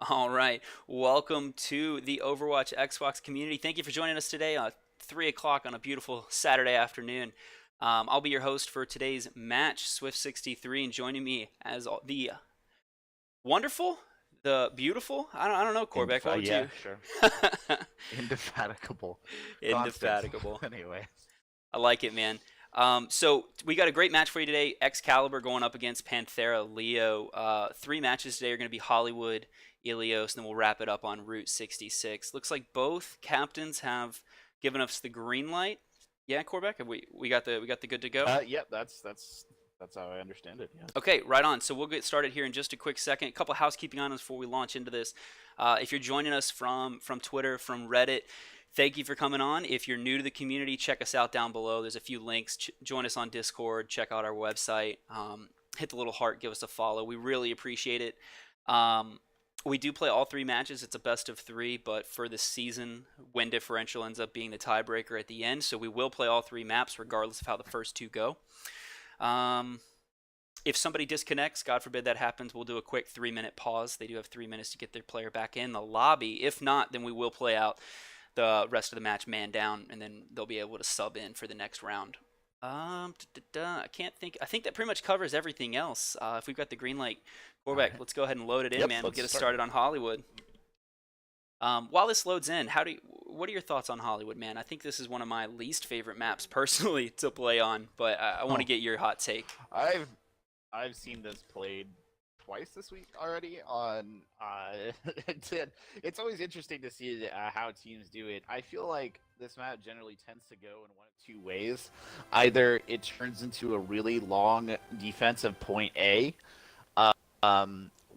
All right. Welcome to the Overwatch Xbox community. Thank you for joining us today at 3 o'clock on a beautiful Saturday afternoon. I'll be your host for today's match, Swift63, and joining me as the wonderful, the beautiful, I don't know, Corbeck, what would Yeah, you? sure. Indefatigable. Constant. Indefatigable. Anyway. I like it, man. So we got a great match for you today. Excalibur going up against Panthera Leo. Three matches today are going to be Hollywood, Ilios, and then we'll wrap it up on Route 66. Looks like both captains have given us the green light. Yeah, Corbeck, have we got the good to go? Yep, that's how I understand it. Yeah. Okay, right on. So we'll get started here in just a quick second. A couple of housekeeping items before we launch into this. If you're joining us from Twitter, from Reddit, thank you for coming on. If you're new to the community, check us out down below. There's a few links. Join us on Discord. Check out our website. Hit the little heart. Give us a follow. We really appreciate it. We do play all three matches. It's a best of three, but for the season, win differential ends up being the tiebreaker at the end. So we will play all three maps regardless of how the first two go. If somebody disconnects, God forbid that happens, we'll do a quick 3-minute pause. They do have 3 minutes to get their player back in the lobby. If not, then we will play out the rest of the match man down, and then they'll be able to sub in for the next round. I can't think. I think that pretty much covers everything else. If we've got the green light, Corbeck, Right. let's go ahead and load it in, Yep, man. We'll let's get us start. started on Hollywood. While this loads in, what are your thoughts on Hollywood, man? I think this is one of my least favorite maps personally to play on, but I want to get your hot take. I've seen this played twice this week already on it's always interesting to see how teams do it. I feel like this map generally tends to go in one of two ways. Either it turns into a really long defensive point A,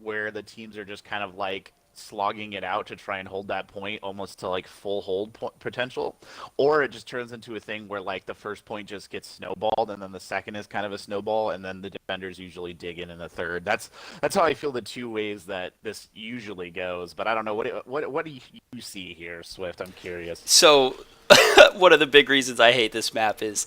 where the teams are just kind of like slogging it out to try and hold that point almost to like full hold potential, or it just turns into a thing where like the first point just gets snowballed and then the second is kind of a snowball and then the defenders usually dig in the third. That's how I feel the two ways that this usually goes, but I don't know what do you see here, Swift? I'm curious. So, one of the big reasons I hate this map is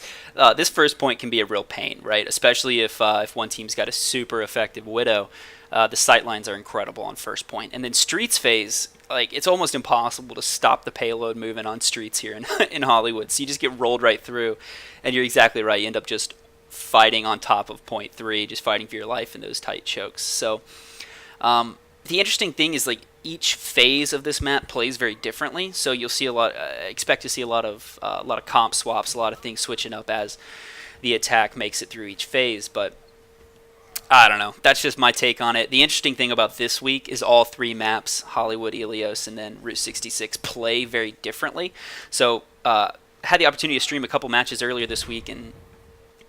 this first point can be a real pain, right? Especially if one team's got a super effective Widow. The sight lines are incredible on first point. And then Streets phase, like it's almost impossible to stop the payload movement on Streets here in Hollywood. So you just get rolled right through, and you're exactly right. You end up just fighting on top of point 3, just fighting for your life in those tight chokes. So the interesting thing is like each phase of this map plays very differently. So you'll see expect to see a lot of comp swaps, a lot of things switching up as the attack makes it through each phase. But I don't know. That's just my take on it. The interesting thing about this week is all three maps, Hollywood, Ilios, and then Route 66, play very differently. So had the opportunity to stream a couple matches earlier this week, and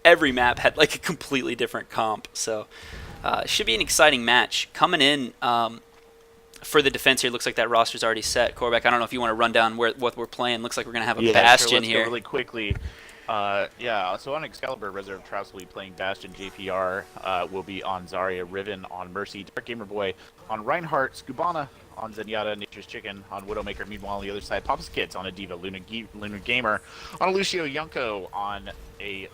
every map had like a completely different comp. So it should be an exciting match. Coming in for the defense here, looks like that roster's already set. Corbeck, I don't know if you want to run down what we're playing. Looks like we're going to have a Bastion sure, let's here. go really quickly. So on Excalibur, Reserve Traps will be playing Bastion. JPR will be on Zarya, Riven on Mercy, Dark Gamer Boy on Reinhardt, Skubana on Zenyatta, Nature's Chicken on Widowmaker. Meanwhile, on the other side, Papa's Kids on a Diva, Lunar Gamer on a Lucio, Yunko on a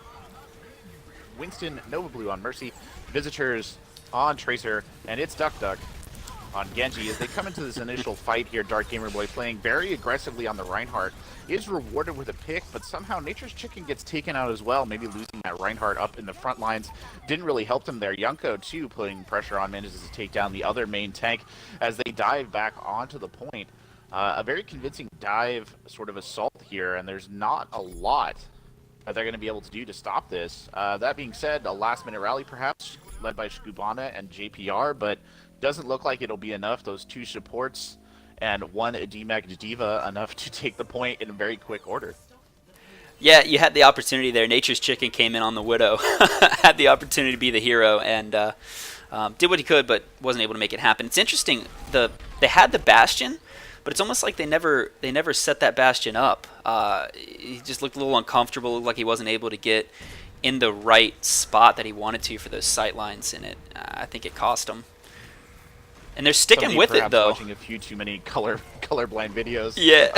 Winston, Nova Blue on Mercy, Visitors on Tracer, and it's Duck on Genji. As they come into this initial fight here, Dark Gamer Boy playing very aggressively on the Reinhardt, is rewarded with a pick, but somehow Nature's Chicken gets taken out as well, maybe losing that Reinhardt up in the front lines. Didn't really help them there. Yunko, too, putting pressure on, manages to take down the other main tank as they dive back onto the point. A very convincing dive sort of assault here, and there's not a lot that they're going to be able to do to stop this. That being said, a last-minute rally perhaps, led by Skubana and JPR, but doesn't look like it'll be enough. Those two supports and one DMAG Diva enough to take the point in very quick order. Yeah, you had the opportunity there. Nature's Chicken came in on the Widow, had the opportunity to be the hero, and did what he could, but wasn't able to make it happen. It's interesting. They had the Bastion, but it's almost like they never set that Bastion up. He just looked a little uncomfortable, looked like he wasn't able to get in the right spot that he wanted to for those sight lines, and I think it cost him. And they're sticking with it, though. Watching a few too many colorblind videos. Yeah.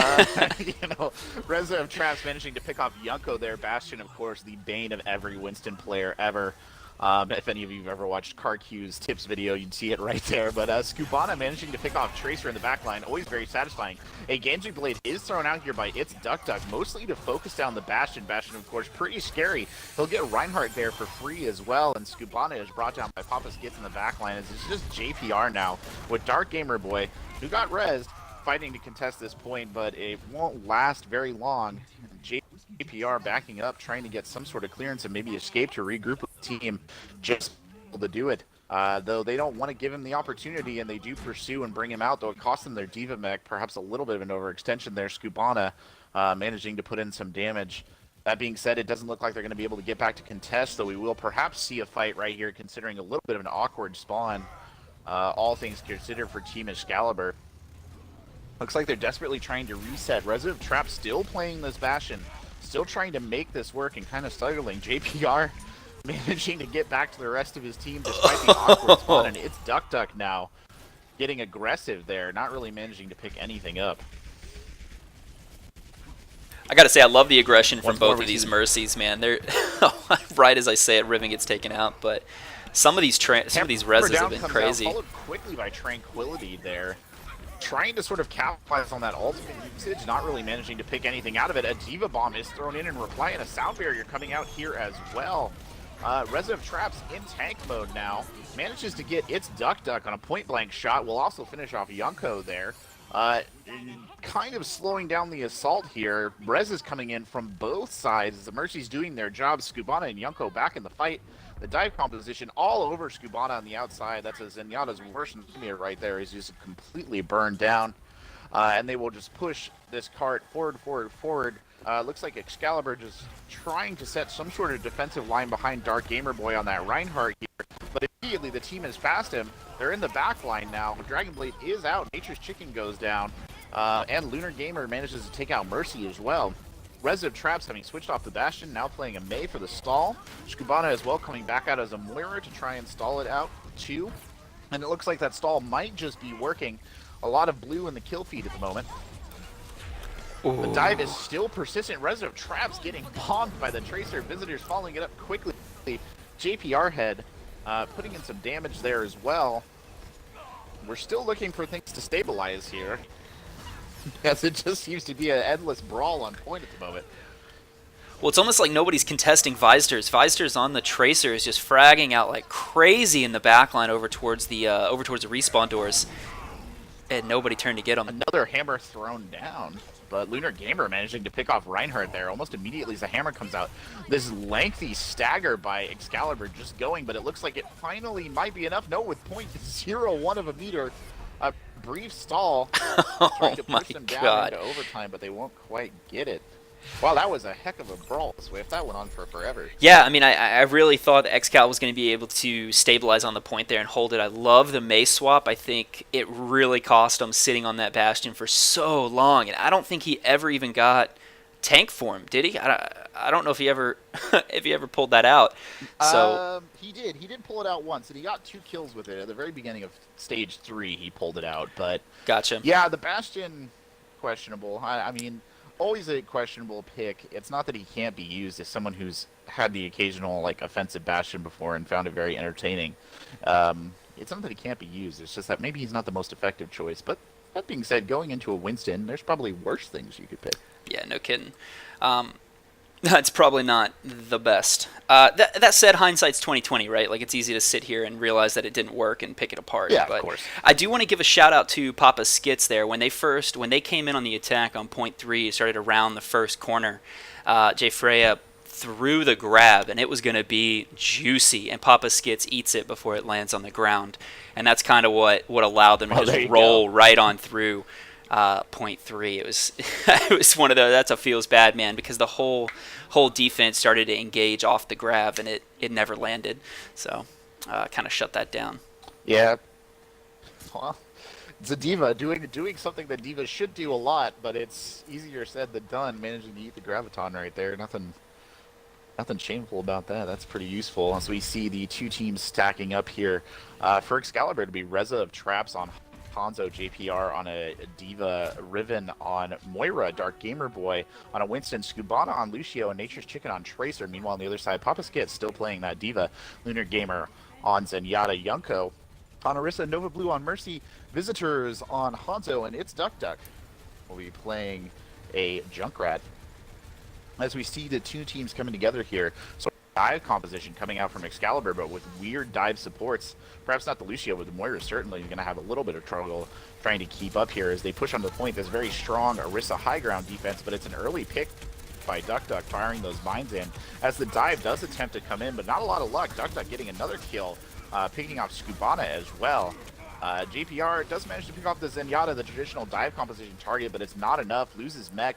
Reserve Traps managing to pick off Yunko there. Bastion, of course, the bane of every Winston player ever. If any of you have ever watched CarQ's tips video, you'd see it right there. But Skubana managing to pick off Tracer in the back line, always very satisfying. A Genji Blade is thrown out here by It's Duck Duck, mostly to focus down the Bastion. Bastion, of course, pretty scary. He'll get Reinhardt there for free as well, and Skubana is brought down by Papa Skits in the back line. It's just JPR now with Dark Gamer Boy, who got rezzed, fighting to contest this point, but it won't last very long. JPR backing up, trying to get some sort of clearance and maybe escape to regroup with the team, just able to do it. Though they don't want to give him the opportunity, and they do pursue and bring him out, though it costs them their Diva mech, perhaps a little bit of an overextension there. Skubana managing to put in some damage. That being said, it doesn't look like they're going to be able to get back to contest, though we will perhaps see a fight right here, considering a little bit of an awkward spawn, all things considered, for Team Excalibur. Looks like they're desperately trying to reset. Resident Trap still playing this Bastion, still trying to make this work, and kind of struggling. JPR managing to get back to the rest of his team despite the awkward spawn, and It's Duck Duck now getting aggressive there, not really managing to pick anything up. I gotta say, I love the aggression from both of these Mercies, man. They're right as I say it, Riven gets taken out, but some of these reses have been crazy. Followed quickly by Tranquility there, trying to sort of capitalize on that ultimate usage, not really managing to pick anything out of it. A Diva Bomb is thrown in reply, and a Sound Barrier coming out here as well. Resident Traps in tank mode now, manages to get It's Duck Duck on a point-blank shot. Will also finish off Yunko there. Kind of slowing down the assault here. Rez is coming in from both sides as the Mercy's doing their job. Skubana and Yunko back in the fight. The dive composition all over Skubana on the outside. That's a Zenyatta's worst nightmare right there. He's just completely burned down. And they will just push this cart forward. Looks like Excalibur just trying to set some sort of defensive line behind Dark Gamer Boy on that Reinhardt here. But immediately the team is past him. They're in the back line now. Dragon Blade is out. Nature's Chicken goes down. And Lunar Gamer manages to take out Mercy as well. Resident Traps having switched off the Bastion, now playing a Mei for the stall. Skubana as well coming back out as a Moira to try and stall it out too. And it looks like that stall might just be working. A lot of blue in the kill feed at the moment. Ooh. The dive is still persistent. Resident Traps getting bombed by the Tracer. Visitors following it up quickly. JPR head putting in some damage there as well. We're still looking for things to stabilize here, as it just seems to be an endless brawl on point at the moment. Well, it's almost like nobody's contesting Visitors. Visitors on the Tracer is just fragging out like crazy in the backline over towards the respawn doors, and nobody turned to get him. Another hammer thrown down, but Lunar Gamer managing to pick off Reinhardt there almost immediately as the hammer comes out. This lengthy stagger by Excalibur just going, but it looks like it finally might be enough. No, with .01 of a meter. A brief stall, trying to push them down into overtime, but they won't quite get it. Wow, that was a heck of a brawl, Swift. That went on for forever. Yeah, I mean, I really thought that Excal was going to be able to stabilize on the point there and hold it. I love the Mei swap. I think it really cost him sitting on that Bastion for so long, and I don't think he ever even got tank form, did he? I don't know if he ever if he ever pulled that out. So he did pull it out once, and he got 2 kills with it at the very beginning of stage 3. He pulled it out, but gotcha. Yeah, the Bastion questionable. I mean, always a questionable pick. It's not that he can't be used as someone who's had the occasional like offensive Bastion before and found it very entertaining. It's not that he can't be used. It's just that maybe he's not the most effective choice. But that being said, going into a Winston, there's probably worse things you could pick. Yeah, no kidding. That's probably not the best. That said, hindsight's 20/20, right? Like, it's easy to sit here and realize that it didn't work and pick it apart. Yeah, but of course. I do want to give a shout out to Papa Skits there. When they came in on the attack on point 3, started around the first corner, Jay Freya threw the grab, and it was going to be juicy, and Papa Skits eats it before it lands on the ground. And that's kind of what allowed them to just roll right on through point 3. It was it was one of those. That's a feels bad, man, because the whole defense started to engage off the grab, and it never landed. So kind of shut that down. Yeah. Well, it's a diva doing something that divas should do a lot, but it's easier said than done. Managing to eat the graviton right there, nothing shameful about that. That's pretty useful. As we see the two teams stacking up here, for Excalibur to be Reza of Traps on Hanzo JPR on a Diva, Riven on Moira, Dark Gamer Boy on a Winston, Scubana on Lucio, and Nature's Chicken on Tracer. Meanwhile, on the other side, Papa Skit still playing that Diva, Lunar Gamer on Zenyatta, Yunko on Orisa, Nova Blue on Mercy, Visitors on Hanzo, and It's Duck Duck will be playing a Junkrat. As we see the two teams coming together here, so dive composition coming out from Excalibur, but with weird dive supports. Perhaps not the Lucio, but the Moira certainly going to have a little bit of trouble trying to keep up here as they push on the point. This very strong Orisa high ground defense, but it's an early pick by Duck Duck firing those mines in as the dive does attempt to come in, but not a lot of luck. Duck Duck getting another kill, picking off Scubana as well. JPR does manage to pick off the Zenyatta, the traditional dive composition target, but it's not enough. Loses mech,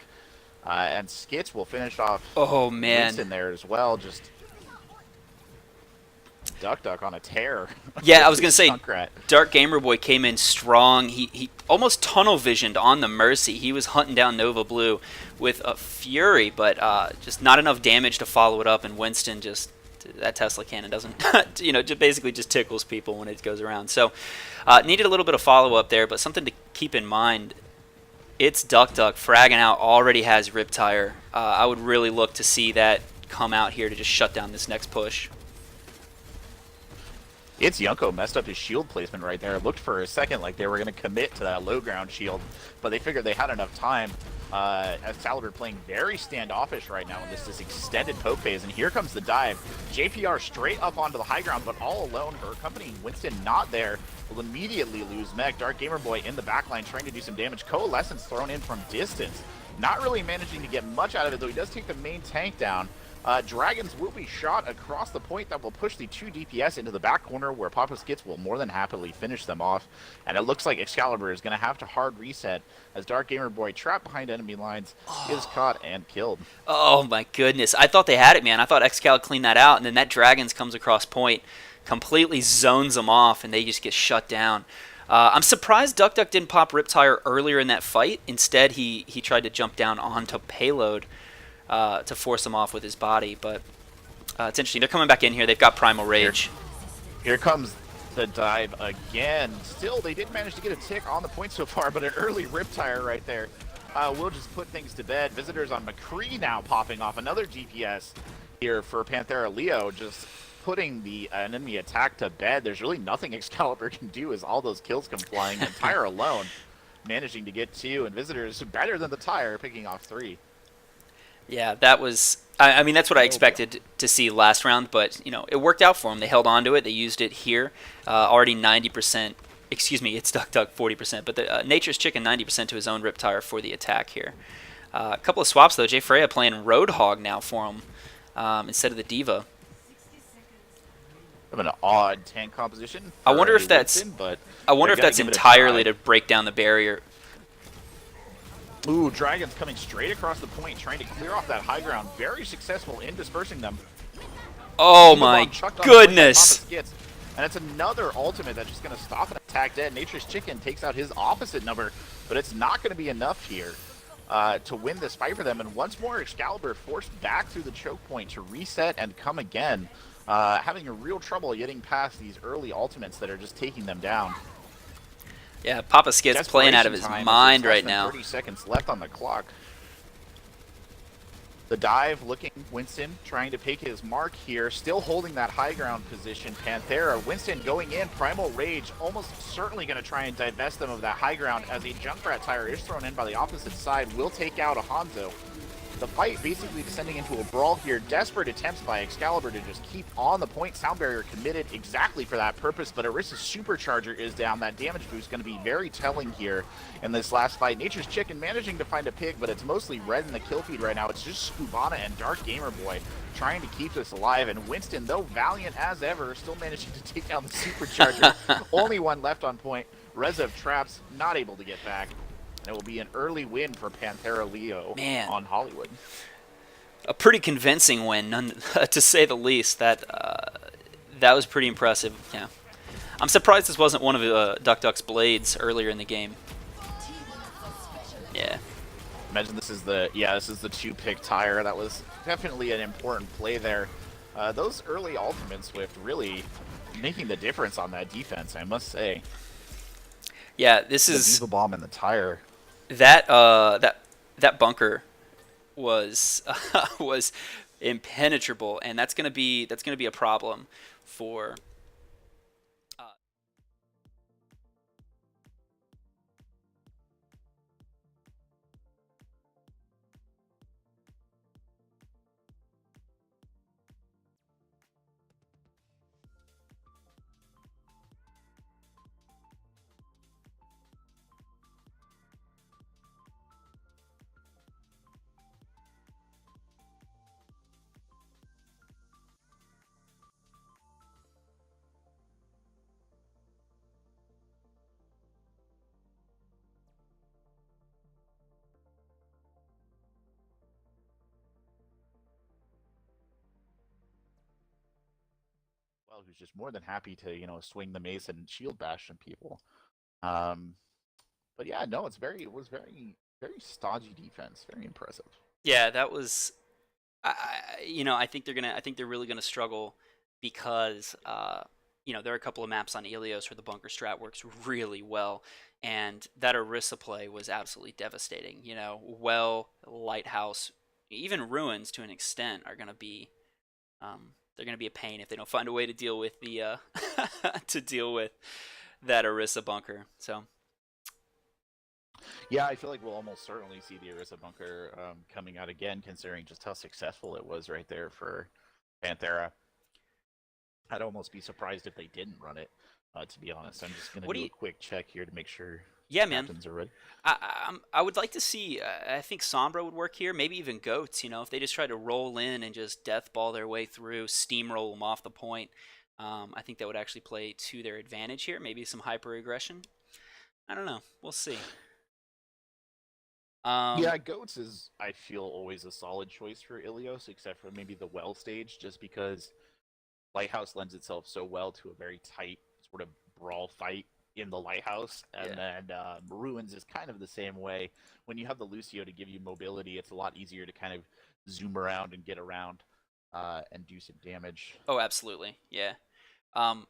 and Skits will finish off. Oh man, in there as well. Just Duck Duck on a tear. Yeah, I was gonna say, Junkrat. Dark Gamer Boy came in strong. He almost tunnel visioned on the Mercy. He was hunting down Nova Blue with a fury, but just not enough damage to follow it up. And Winston just, that Tesla cannon doesn't, just basically just tickles people when it goes around. So needed a little bit of follow up there, but something to keep in mind. It's Duck Duck fragging out, already has Riptire. I would really look to see that come out here to just shut down this next push. It's Yunko messed up his shield placement right there. It looked for a second like they were going to commit to that low ground shield, but they figured they had enough time. Excalibur playing very standoffish right now in this extended poke phase, and here comes the dive. JPR straight up onto the high ground, but all alone. Her accompanying Winston not there. Will immediately lose mech. Dark Gamer Boy in the backline trying to do some damage. Coalescence thrown in from distance. Not really managing to get much out of it, though he does take the main tank down. Dragons will be shot across the point that will push the 2 DPS into the back corner where Papa Skits will more than happily finish them off. And it looks like Excalibur is going to have to hard reset as Dark Gamer Boy, trapped behind enemy lines, is caught and killed. Oh my goodness. I thought they had it, man. I thought Excal cleaned that out, and then that Dragons comes across point, completely zones them off, and they just get shut down. I'm surprised Duck Duck didn't pop Riptire earlier in that fight. Instead, he tried to jump down onto Payload to force him off with his body, but it's interesting. They're coming back in here. They've got Primal Rage. Here comes the dive again. Still, they did manage to get a tick on the point so far, but an early Riptire right there will just put things to bed. Visitors on McCree now popping off another DPS here for Panthera Leo, just putting the enemy attack to bed. There's really nothing Excalibur can do as all those kills come flying. And Tire alone managing to get 2, and Visitors better than the Tire, picking off 3. Yeah, that was, I mean, that's what I expected to see last round, but, it worked out for them. They held on to it. They used it here. Already 90%, excuse me, it's Duck Duck 40%, but the Nature's Chicken 90% to his own Riptire for the attack here. A couple of swaps, though. Jay Freya playing Roadhog now for him instead of the Diva. An odd tank composition. I wonder if that's, entirely to break down the barrier. Ooh, Dragons coming straight across the point, trying to clear off that high ground. Very successful in dispersing them. Oh my goodness! And it's another ultimate that's just going to stop an attack dead. Nature's Chicken takes out his opposite number, but it's not going to be enough here to win this fight for them. And once more, Excalibur forced back through the choke point to reset and come again, having a real trouble getting past these early ultimates that are just taking them down. Yeah, Papa Skit's playing out of his mind right now. 30 seconds left on the clock. The dive, looking Winston, trying to pick his mark here, still holding that high ground position. Panthera, Winston going in, Primal Rage, almost certainly going to try and divest them of that high ground as a Junkrat Tire is thrown in by the opposite side, will take out a Hanzo. The fight basically descending into a brawl here. Desperate attempts by Excalibur to just keep on the point. Sound Barrier committed exactly for that purpose, but Orisa's Supercharger is down. That damage boost going to be very telling here in this last fight. Nature's Chicken managing to find a pig, but it's mostly red in the kill feed right now. It's just Scubana and Dark Gamer Boy trying to keep this alive, and Winston, though valiant as ever, still managing to take down the Supercharger. Only one left on point. Rezev traps, not able to get back. And it will be an early win for Panthera Leo on Hollywood. A pretty convincing win, to say the least. That was pretty impressive. Yeah, I'm surprised this wasn't one of Duck Duck's blades earlier in the game. Yeah. Imagine this is the 2-pick Tire. That was definitely an important play there. Those early ultimates with really making the difference on that defense, I must say. Yeah, this The is Diva Bomb and the tire. that bunker was was impenetrable, and that's gonna be a problem for. Uh, Well, who's just more than happy to swing the mace and shield bash some people. Um, but yeah, no, it was very stodgy defense, very impressive. yeah, that was. I think they're really gonna struggle because there are a couple of maps on Elios where the bunker strat works really well, and that Orisa play was absolutely devastating. Lighthouse, even ruins to an extent are gonna be they're gonna be a pain if they don't find a way to deal with the to deal with that Orisa bunker. So Yeah, I feel like we'll almost certainly see the Orisa bunker coming out again, considering just how successful it was right there for Panthera. I'd almost be surprised if they didn't run it. To be honest, I'm just gonna what do do a you? quick check here to make sure Yeah, man. captains are ready. I would like to see. I think Sombra would work here. Maybe even Goats. If they just try to roll in and just death ball their way through, steamroll them off the point. I think that would actually play to their advantage here. Maybe some hyper aggression. I don't know. We'll see. Yeah, Goats is, I feel, always a solid choice for Ilios, except for maybe the well stage, just because Lighthouse lends itself so well to a very tight sort of brawl fight in the Lighthouse, and Yeah. then Ruins is kind of the same way. When you have the Lucio to give you mobility, it's a lot easier to kind of zoom around and get around and do some damage. Oh, absolutely. Yeah. Um,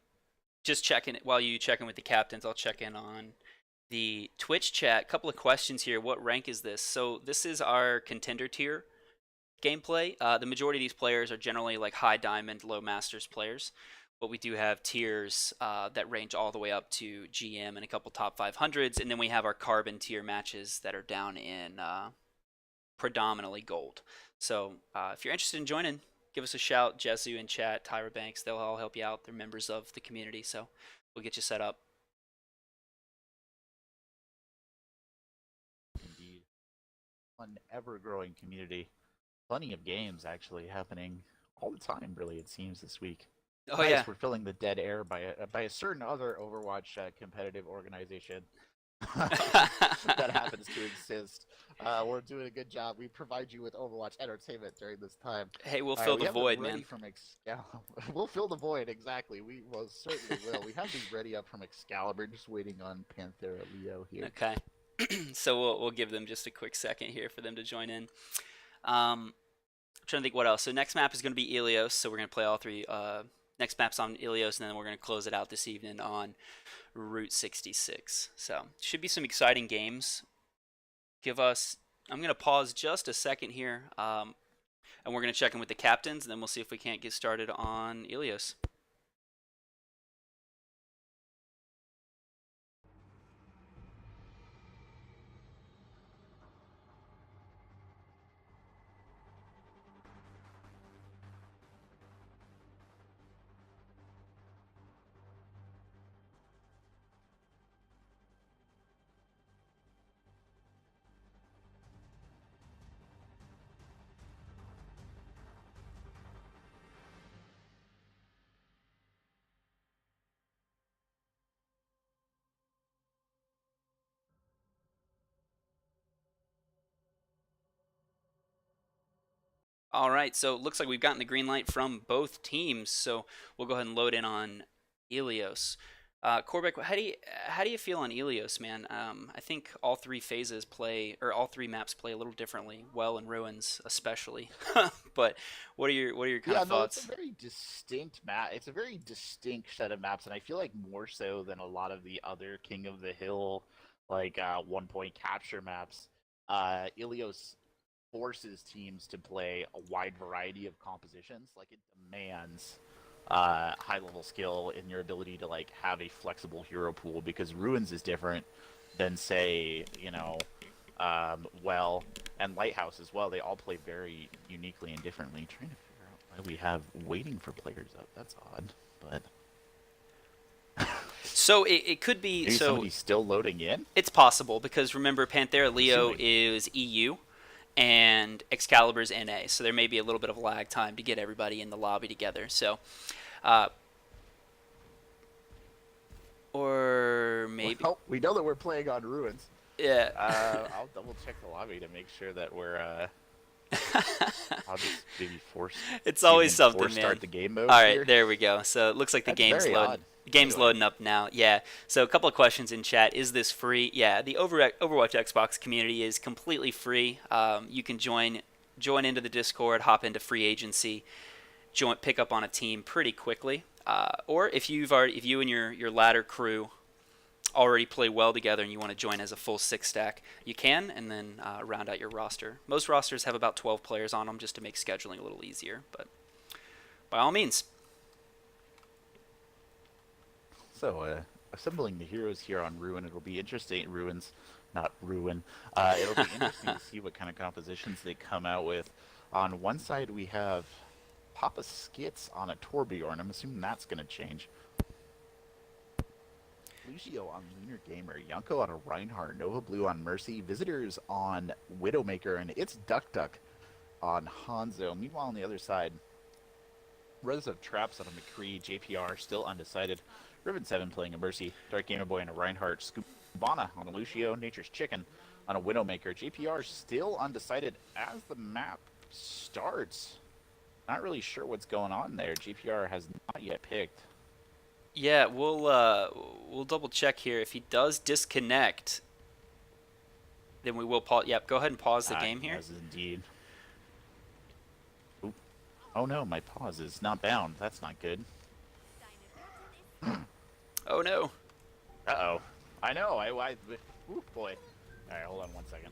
just checking while you check in with the captains. I'll check in on the Twitch chat. Couple of questions here. What rank is this? So this is our contender tier gameplay. The majority of these players are generally like high diamond, low masters players, but we do have tiers that range all the way up to GM and a couple top 500s, and then we have our carbon tier matches that are down in predominantly gold. So if you're interested in joining, give us a shout. Jesu in chat, Tyra Banks, they'll all help you out. They're members of the community, so we'll get you set up. Indeed. An ever growing community. Plenty of games actually happening all the time, really, it seems, this week. Oh yeah. Nice, we're filling the dead air by a certain other Overwatch competitive organization that happens to exist. We're doing a good job. We provide you with Overwatch entertainment during this time. Hey, we'll All fill right, we the have void, them ready man. from We'll fill the void, exactly. We most certainly will. We have these ready up from Excalibur, just waiting on Panthera Leo here. Okay. So we'll give them just a quick second here for them to join in. I'm trying to think what else. So next map is going to be Ilios. So we're going to play all three. Next map's on Ilios, and then we're going to close it out this evening on Route 66. So should be some exciting games. I'm going to pause just a second here, and we're going to check in with the captains, and then we'll see if we can't get started on Ilios. All right, so it looks like we've gotten the green light from both teams, so we'll go ahead and load in on Ilios. Corbeck, how do you feel on Ilios, man? I think all three phases play, or all three maps play a little differently. Well, in Ruins especially. But what are your kind Yeah, of no, it's a thoughts? very distinct map. It's a very distinct set of maps, and I feel like more so than a lot of the other King of the Hill, like 1 point capture maps, Ilios forces teams to play a wide variety of compositions. Like it demands high level skill in your ability to like have a flexible hero pool because Ruins is different than say well and Lighthouse as well. They all play very uniquely and differently. Trying to figure out why we have waiting for players up. That's odd, but So it could be maybe so somebody's still loading in. it's possible because remember Panthera I'm Leo assuming. is EU and Excalibur's NA, so there may be a little bit of lag time to get everybody in the lobby together. So, uh, or maybe Well, we know that we're playing on Ruins. yeah. I'll double check the lobby to make sure that we're. I'll just maybe force. It's maybe always in something, force man. start the game mode All right, here. there we go. So it looks like the That's game's very loading. odd. The game's Anyway. loading up now. Yeah. So a couple of questions in chat. Is this free? Yeah. The Overwatch Xbox community is completely free. You can join into the Discord, hop into free agency, pick up on a team pretty quickly. Or if you and your ladder crew already play well together and you want to join as a full six stack, you can, and then round out your roster. Most rosters have about 12 players on them just to make scheduling a little easier, but by all means. So, assembling the heroes here on Ruin, it'll be interesting. Ruins, not Ruin. It'll be interesting to see what kind of compositions they come out with. On one side, we have Papa Skits on a Torbjorn. I'm assuming that's going to change. Lucio on Lunar Gamer, Yunko on a Reinhardt, Nova Blue on Mercy, Visitors on Widowmaker, and it's Duck Duck on Hanzo. Meanwhile, on the other side, Res of Traps on a McCree, JPR still undecided. Riven 7 playing a Mercy, Dark Gamer Boy on a Reinhardt, Scubana on a Lucio, Nature's Chicken on a Widowmaker. JPR still undecided as the map starts. Not really sure what's going on there. JPR has not yet picked. Yeah, we'll double check here. If he does disconnect, then we will pause. Yep, go ahead and pause the game here. As indeed. Oop. Oh no, my pause is not bound. That's not good. Oh no. Uh-oh. I know. Ooh, boy. All right, hold on 1 second.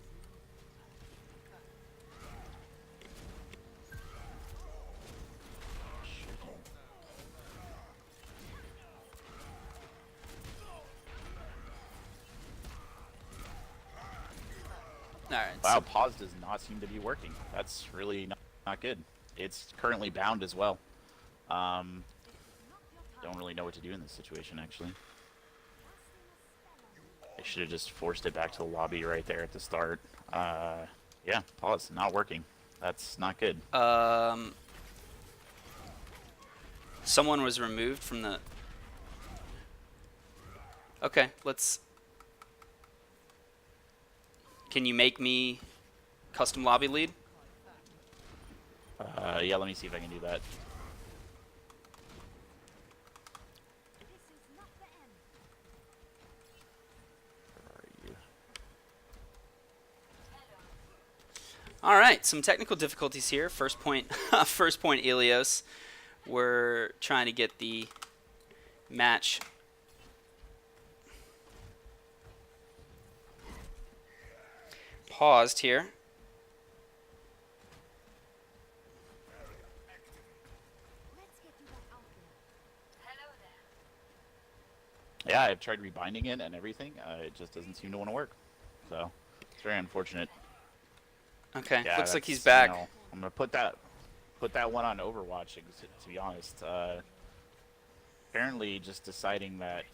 All right. Wow, So, pause does not seem to be working. That's really not good. It's currently bound as well. Don't really know what to do in this situation, actually. I should have just forced it back to the lobby right there at the start. Yeah, pause, not working. That's not good. someone was removed from the. Okay, let's. Can you make me custom lobby lead? Yeah, let me see if I can do that. Where are you? All right, some technical difficulties here. First point, first point, Ilios. We're trying to get the match paused here. Yeah, I've tried rebinding it and everything. It just doesn't seem to want to work. So it's very unfortunate. Okay, Yeah, looks like he's that's, back. I'm gonna put that one on Overwatch. To be honest, apparently just deciding that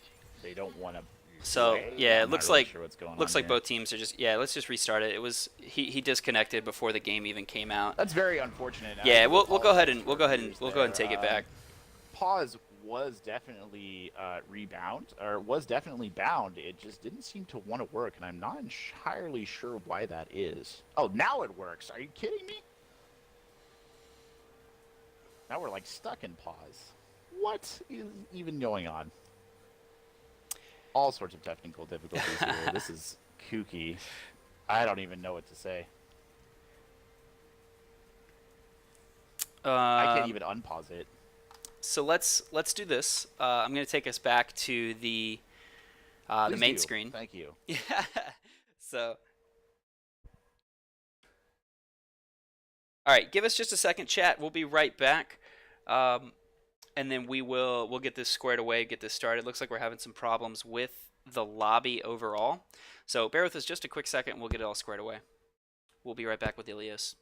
they don't want to. So yeah, it I'm looks not really like sure what's going looks on like here. both teams are just let's just restart it. It was he disconnected before the game even came out. That's very unfortunate. Yeah, I we'll go ahead apologize and we'll for go ahead and viewers we'll go ahead and there. take it back. Pause was definitely was definitely bound. It just didn't seem to want to work, and I'm not entirely sure why that is. Oh, now it works. Are you kidding me? Now we're like stuck in pause. What is even going on? All sorts of technical difficulties here. This is kooky. I don't even know what to say. I can't even unpause it. So let's do this. I'm going to take us back to the main screen. Thank you. Yeah. So, all right, give us just a second, chat. We'll be right back, and then we'll get this squared away, get this started. Looks like we're having some problems with the lobby overall. So bear with us just a quick second, and we'll get it all squared away. We'll be right back with Ilios.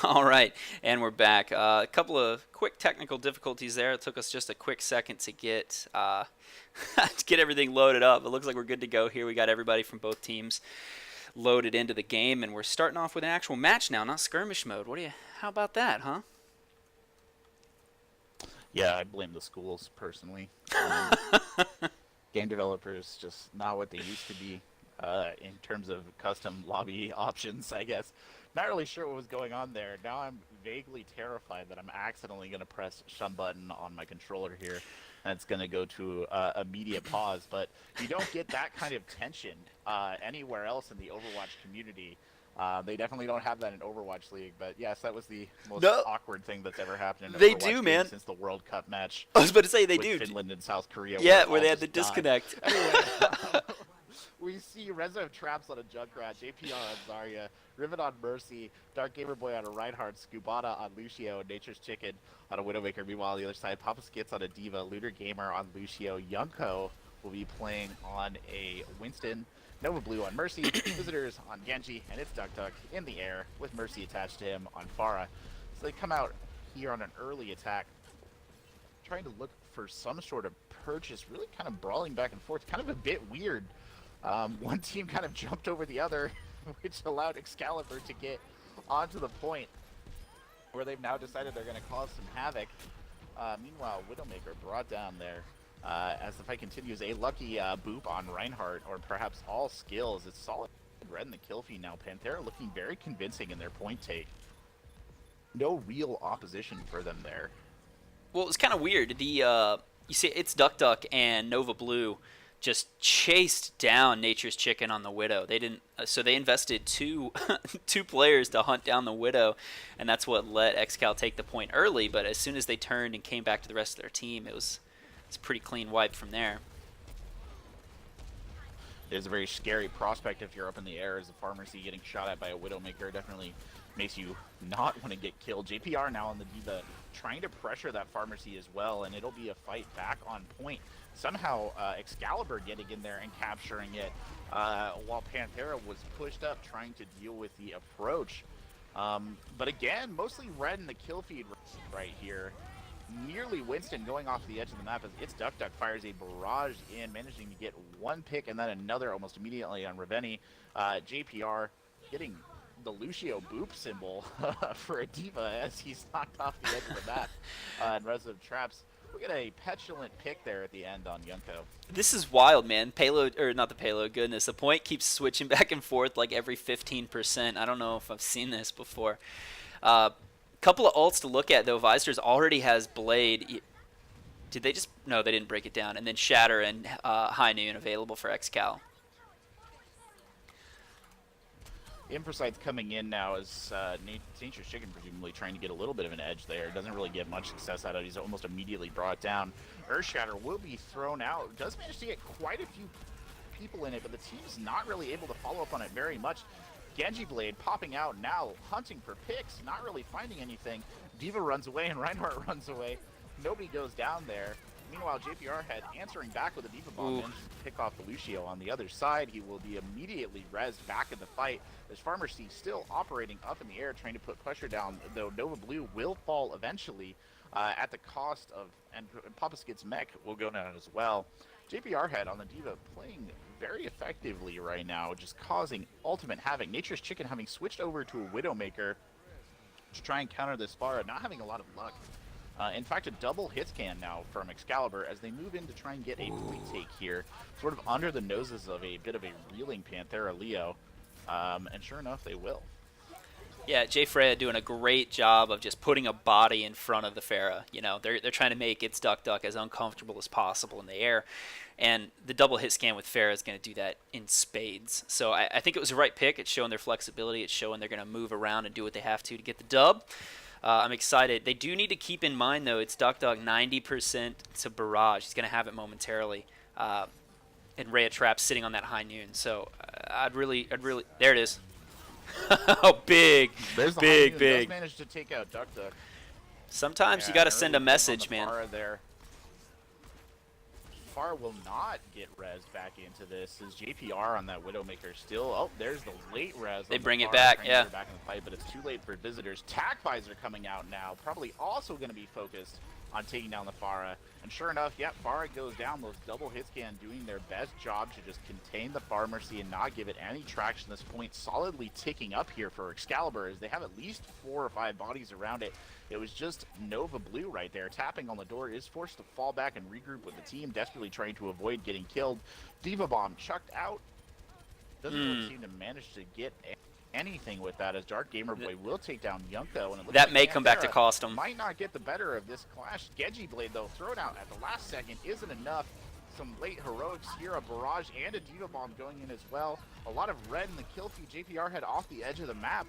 All right, and we're back. A couple of quick technical difficulties there. It took us just a quick second to get to get everything loaded up. It looks like we're good to go here. We got everybody from both teams loaded into the game, and we're starting off with an actual match now, not skirmish mode. How about that, huh? Yeah, I blame the schools personally. Game developers just not what they used to be in terms of custom lobby options, I guess. Not really sure what was going on there. Now I'm vaguely terrified that I'm accidentally going to press some button on my controller here, and it's going to go to immediate pause. But you don't get that kind of tension anywhere else in the Overwatch community. They definitely don't have that in Overwatch League, but yes, that was the most awkward thing that's ever happened in They Overwatch do, League man. since the World Cup match. I was about to say they with do. Finland and South Korea. Yeah, where they had the disconnect. Anyway, we see Rezo Traps on a Junkrat, JPR on Zarya, Riven on Mercy, Dark Gamer Boy on a Reinhardt, Scubata on Lucio, and Nature's Chicken on a Widowmaker. Meanwhile, on the other side, Papa Skits on a Diva, Looter Gamer on Lucio, Yunko will be playing on a Winston. Nova Blue on Mercy, Visitors on Genji, and it's Duck Duck in the air with Mercy attached to him on Pharah. So they come out here on an early attack, trying to look for some sort of purchase, really kind of brawling back and forth, kind of a bit weird. One team kind of jumped over the other, which allowed Excalibur to get onto the point where they've now decided they're going to cause some havoc. Meanwhile, Widowmaker brought down there. As the fight continues, a lucky boop on Reinhardt, or perhaps all skills. It's solid red in the kill feed now. Panthera looking very convincing in their point take. No real opposition for them there. Well, it's kind of weird. You see, it's Duck Duck and Nova Blue just chased down Nature's Chicken on the Widow. They didn't, so they invested two players to hunt down the Widow, and that's what let Excal take the point early. But as soon as they turned and came back to the rest of their team, it's a pretty clean wipe from there. It's a very scary prospect if you're up in the air as a pharmacy getting shot at by a Widowmaker. Definitely makes you not want to get killed. JPR now on the D.Va trying to pressure that pharmacy as well, and it'll be a fight back on point. Somehow Excalibur getting in there and capturing it while Panthera was pushed up trying to deal with the approach. But again, mostly red in the kill feed right here. Nearly Winston going off the edge of the map as It's Duck Duck fires a barrage in, managing to get one pick and then another almost immediately on Reveni. JPR getting the Lucio boop symbol for a D.Va as he's knocked off the edge of the map. And Resident Traps, we get a petulant pick there at the end on Yunko. This is wild, man. Payload, or not the payload, goodness. The point keeps switching back and forth like every 15%. I don't know if I've seen this before. Couple of ults to look at, though. Visors already has Blade. Did they just... No, they didn't break it down. And then Shatter and High Noon available for Excal. Impreside's coming in now as Nature's Chicken presumably trying to get a little bit of an edge there. Doesn't really get much success out of it. He's almost immediately brought down. Earthshatter will be thrown out. Does manage to get quite a few people in it, but the team's not really able to follow up on it very much. Genji Blade popping out now, hunting for picks, not really finding anything. D.Va runs away and Reinhardt runs away. Nobody goes down there. Meanwhile, JPR had answering back with a D.Va bomb and pick off the Lucio on the other side. He will be immediately rezzed back in the fight. As Pharmacy still operating up in the air, trying to put pressure down, though Nova Blue will fall eventually at the cost of, and Papa Skid's mech will go down as well. JPR head on the D.Va playing very effectively right now, just causing ultimate havoc. Nature's Chicken having switched over to a Widowmaker to try and counter this Pharah, not having a lot of luck. In fact, a double hit scan now from Excalibur as they move in to try and get a point take here, sort of under the noses of a bit of a reeling Panthera Leo, and sure enough, they will. Yeah, Jay Freya doing a great job of just putting a body in front of the Pharah. You know, they're trying to make It's Duck Duck as uncomfortable as possible in the air, and the double hit scan with Pharah is going to do that in spades. So I think it was the right pick. It's showing their flexibility. It's showing they're going to move around and do what they have to get the dub. I'm excited. They do need to keep in mind, though, It's Duck Duck 90% to Barrage. He's going to have it momentarily. And Rhea Trap sitting on that High Noon. So I'd really, there it is. Oh, big. Does manage to take out Duck Duck. Sometimes you got to send a message, man. Pharah will not get rezzed back into this. Is JPR on that Widowmaker still? Oh, there's the late res. They bring it back, yeah. Back in the fight, but it's too late for Visitors. Tac Visor coming out now, probably also going to be focused on taking down the Pharah. And sure enough, yeah, Pharah goes down. Those double hit scan doing their best job to just contain the Pharmacy and not give it any traction. This point solidly ticking up here for Excalibur as they have at least 4 or 5 bodies around it. It was just Nova Blue right there tapping on the door, is forced to fall back and regroup with the team, desperately trying to avoid getting killed. D.Va bomb chucked out. Doesn't really seem to manage to get anything with that, as Dark Gamer Boy will take down Yunko, and it looks that like may come back to cost him. Might not get the better of this clash. Genji Blade, though, thrown out at the last second isn't enough. Some late heroics here, a barrage and a D.Va bomb going in as well. A lot of red in the kill feed. JPR head off the edge of the map.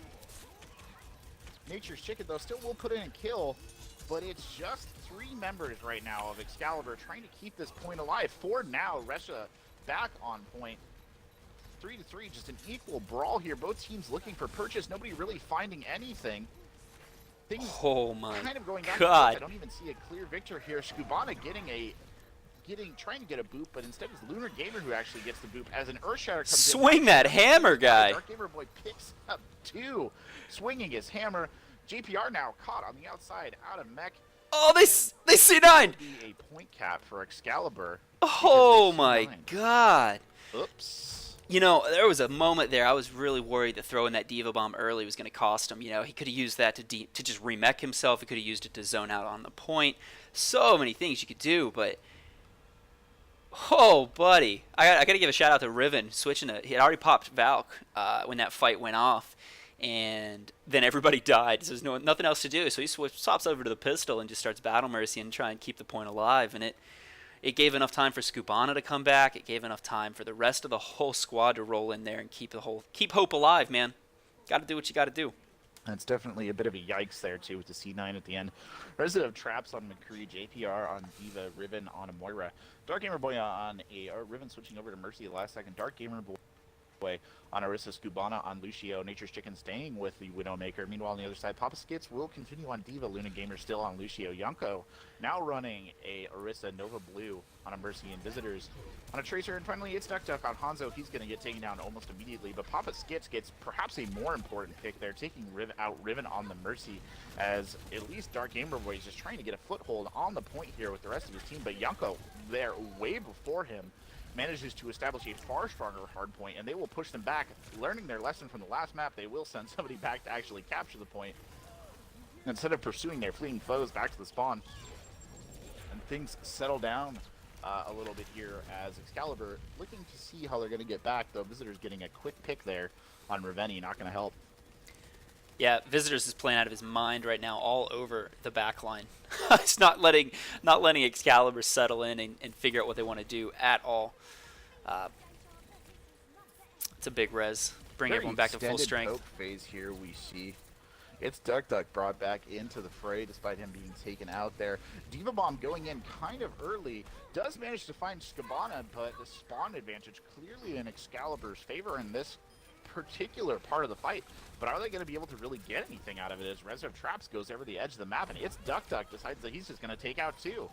Nature's Chicken, though, still will put in a kill, but it's just 3 members right now of Excalibur trying to keep this point alive. 4 now, Resha back on point. 3-3, just an equal brawl here. Both teams looking for purchase. Nobody really finding anything. Things oh my kind of going down. God. I don't even see a clear victor here. Skubana getting a trying to get a boop, but instead it's Lunar Gamer who actually gets the boop as an Earthshatter comes in. Swing that hammer, guy. Dark Gamer Boy picks up 2, swinging his hammer. JPR now caught on the outside, out of mech. Oh, they C9'd! Be a point cap for Excalibur. Oh my god. Oops. You know, there was a moment there I was really worried that throwing that Diva Bomb early was going to cost him. You know, he could have used that to just remech himself. He could have used it to zone out on the point. So many things you could do, but... Oh, buddy. I got to give a shout out to Riven switching it. He had already popped Valk when that fight went off. And then everybody died, so there's nothing else to do. So he swaps over to the pistol and just starts Battle Mercy and try and keep the point alive. And it gave enough time for Skubana to come back. It gave enough time for the rest of the whole squad to roll in there and keep hope alive, man. Got to do what you got to do. That's definitely a bit of a yikes there, too, with the C9 at the end. Resident of Traps on McCree, JPR on Diva, Riven on a Moira. Dark Gamer Boy on a Riven switching over to Mercy at the last second. Dark Gamer Boy on Orisa, Skubana on Lucio, Nature's Chicken staying with the Widowmaker. Meanwhile, on the other side, Papa Skits will continue on Diva, Luna Gamer still on Lucio. Yonko now running a Orisa Nova Blue on a Mercy and Visitors on a Tracer. And finally, it's Duck on Hanzo. He's going to get taken down almost immediately, but Papa Skits gets perhaps a more important pick there, taking out Riven on the Mercy, as at least Dark Gamer Boy is just trying to get a foothold on the point here with the rest of his team, but Yonko there way before him manages to establish a far stronger hardpoint, and they will push them back. Learning their lesson from the last map, they will send somebody back to actually capture the point instead of pursuing their fleeing foes back to the spawn. And things settle down a little bit here as Excalibur looking to see how they're going to get back, though Visitors getting a quick pick there on Raveni, not going to help. Yeah, Visitors is playing out of his mind right now all over the back line. It's not letting Excalibur settle in and figure out what they want to do at all. It's a big res. Bring everyone back to full strength. Poke phase here we see. It's Duck brought back into the fray despite him being taken out there. Diva Bomb going in kind of early. Does manage to find Skubana, but the spawn advantage clearly in Excalibur's favor in this particular part of the fight, but are they going to be able to really get anything out of it as Reserve Traps goes over the edge of the map, and it's Duck decides that he's just going to take out 2.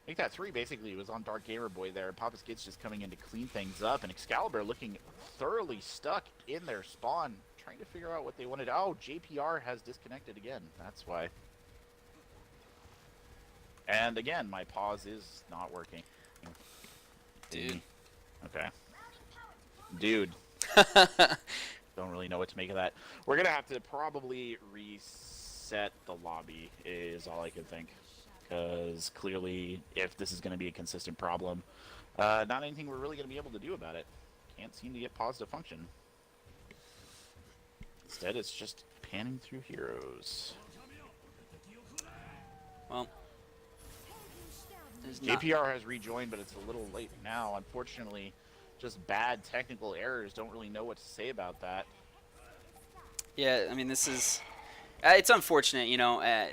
I think that 3 basically was on Dark Gamer Boy there. Papa Skits just coming in to clean things up, and Excalibur looking thoroughly stuck in their spawn, trying to figure out what they wanted. Oh, JPR has disconnected again. That's why. And again, my pause is not working. Dude. Okay. Dude. Don't really know what to make of that. We're going to have to probably reset the lobby is all I can think. Because clearly, if this is going to be a consistent problem, not anything we're really going to be able to do about it. Can't seem to get pause to function. Instead, it's just panning through heroes. Well, JPR has rejoined, but it's a little late now. Unfortunately, just bad technical errors. Don't really know what to say about that. Yeah, I mean, this is... it's unfortunate, you know.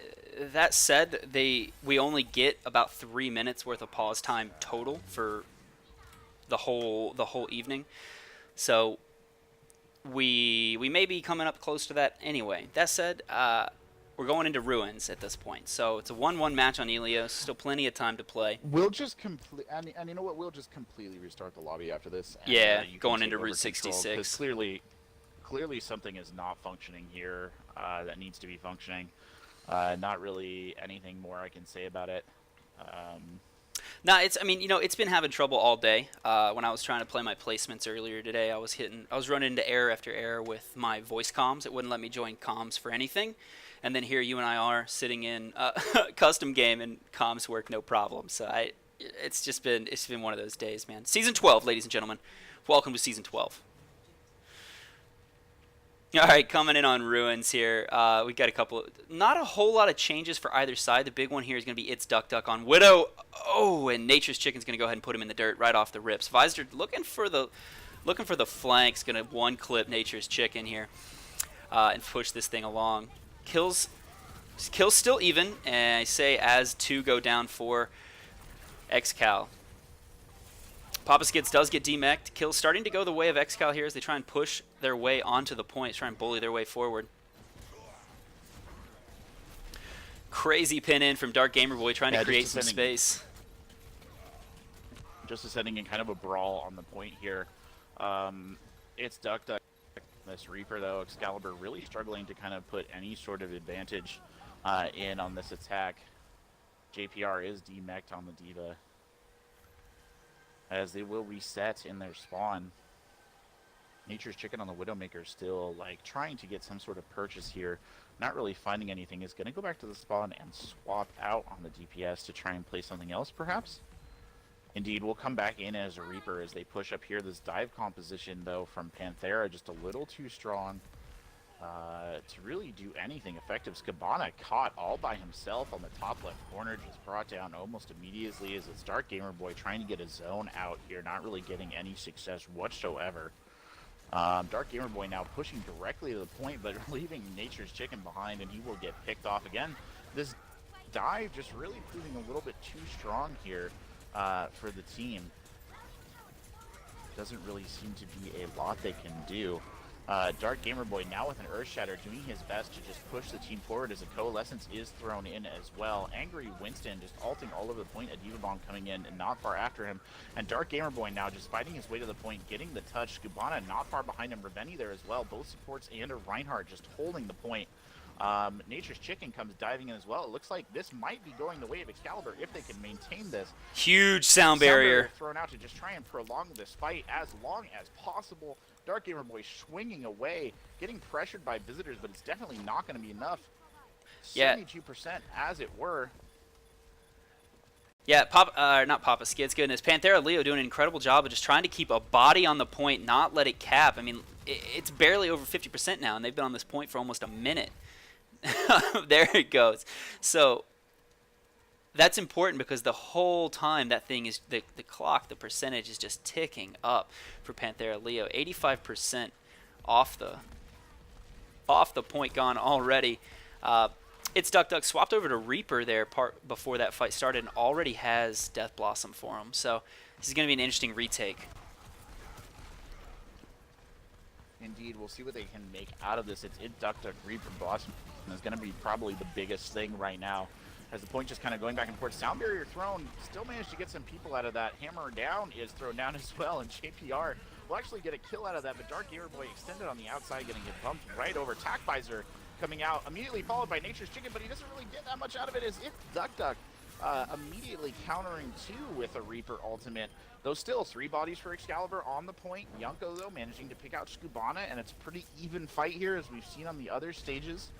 That said, we only get about 3 minutes worth of pause time total for the whole evening. So we may be coming up close to that anyway. That said, we're going into Ruins at this point. So it's a 1-1 match on Ilios. Still plenty of time to play. We'll just and you know what? We'll just completely restart the lobby after this. And, yeah, going into Route 66. Clearly something is not functioning here that needs to be functioning. Not really anything more I can say about it. No, I mean, you know, it's been having trouble all day. When I was trying to play my placements earlier today, I was running into error after error with my voice comms. It wouldn't let me join comms for anything. And then here you and I are sitting in custom game and comms work no problem. So it's been one of those days, man. Season 12, ladies and gentlemen. Welcome to Season 12. All right, coming in on Ruins here. We got not a whole lot of changes for either side. The big one here is going to be It's Duck on Widow. Oh, and Nature's Chicken's going to go ahead and put him in the dirt right off the rips. Visor looking for the flanks, going to one clip Nature's Chicken here and push this thing along. Kills still even, and I say as 2 go down for Excal. Papa Skids does get demeched. Kills starting to go the way of Excal here as they try and push their way onto the point, try and bully their way forward. Crazy pin in from Dark Gamer Boy trying to create some space. just setting in kind of a brawl on the point here. It's Duck Duck. This Reaper, though, Excalibur really struggling to kind of put any sort of advantage in on this attack. JPR is demeched on the D.Va, as they will reset in their spawn. Nature's Chicken on the Widowmaker still like trying to get some sort of purchase here. Not really finding anything. Is going to go back to the spawn and swap out on the DPS to try and play something else, perhaps? Indeed, we'll come back in as a Reaper as they push up here. This dive composition, though, from Panthera, just a little too strong to really do anything effective. Skabana caught all by himself on the top left corner, just brought down almost immediately as it's Dark Gamer Boy trying to get a zone out here, not really getting any success whatsoever. Dark Gamer Boy now pushing directly to the point, but leaving Nature's Chicken behind, and he will get picked off again. This dive just really proving a little bit too strong here for the team. Doesn't really seem to be a lot they can do. Dark Gamer Boy now with an Earth Shatter doing his best to just push the team forward as a Coalescence is thrown in as well. Angry Winston just ulting all over the point, a D.Va Bomb coming in and not far after him. And Dark Gamer Boy now just fighting his way to the point, getting the touch. Skubana not far behind him, Reveni there as well. Both supports and a Reinhardt just holding the point. Nature's Chicken comes diving in as well. It looks like this might be going the way of Excalibur if they can maintain this. Huge sound barrier thrown out to just try and prolong this fight as long as possible. Dark Gamer Boy swinging away, getting pressured by visitors, but it's definitely not going to be enough. Yeah. 72% as it were. Yeah, not Papa Skid's goodness. Panthera Leo doing an incredible job of just trying to keep a body on the point, not let it cap. I mean, it's barely over 50% now, and they've been on this point for almost a minute. There it goes. So that's important because the whole time that thing is the clock, the percentage is just ticking up for Panthera Leo. 85% off the point gone already. It's Duck Duck swapped over to Reaper there before that fight started and already has Death Blossom for him. So this is going to be an interesting retake. Indeed, we'll see what they can make out of this. It's Duck Duck Reaper Blossom is going to be probably the biggest thing right now. As the point just kind of going back and forth. Sound barrier thrown, still managed to get some people out of that. Hammer down is thrown down as well, and JPR will actually get a kill out of that, but Dark Gamer Boy extended on the outside, getting it bumped right over. Tackvisor coming out, immediately followed by Nature's Chicken, but he doesn't really get that much out of it as it's Duck Duck immediately countering two with a Reaper ultimate. Though still 3 bodies for Excalibur on the point. Yunko, though, managing to pick out Skubana, and it's a pretty even fight here as we've seen on the other stages.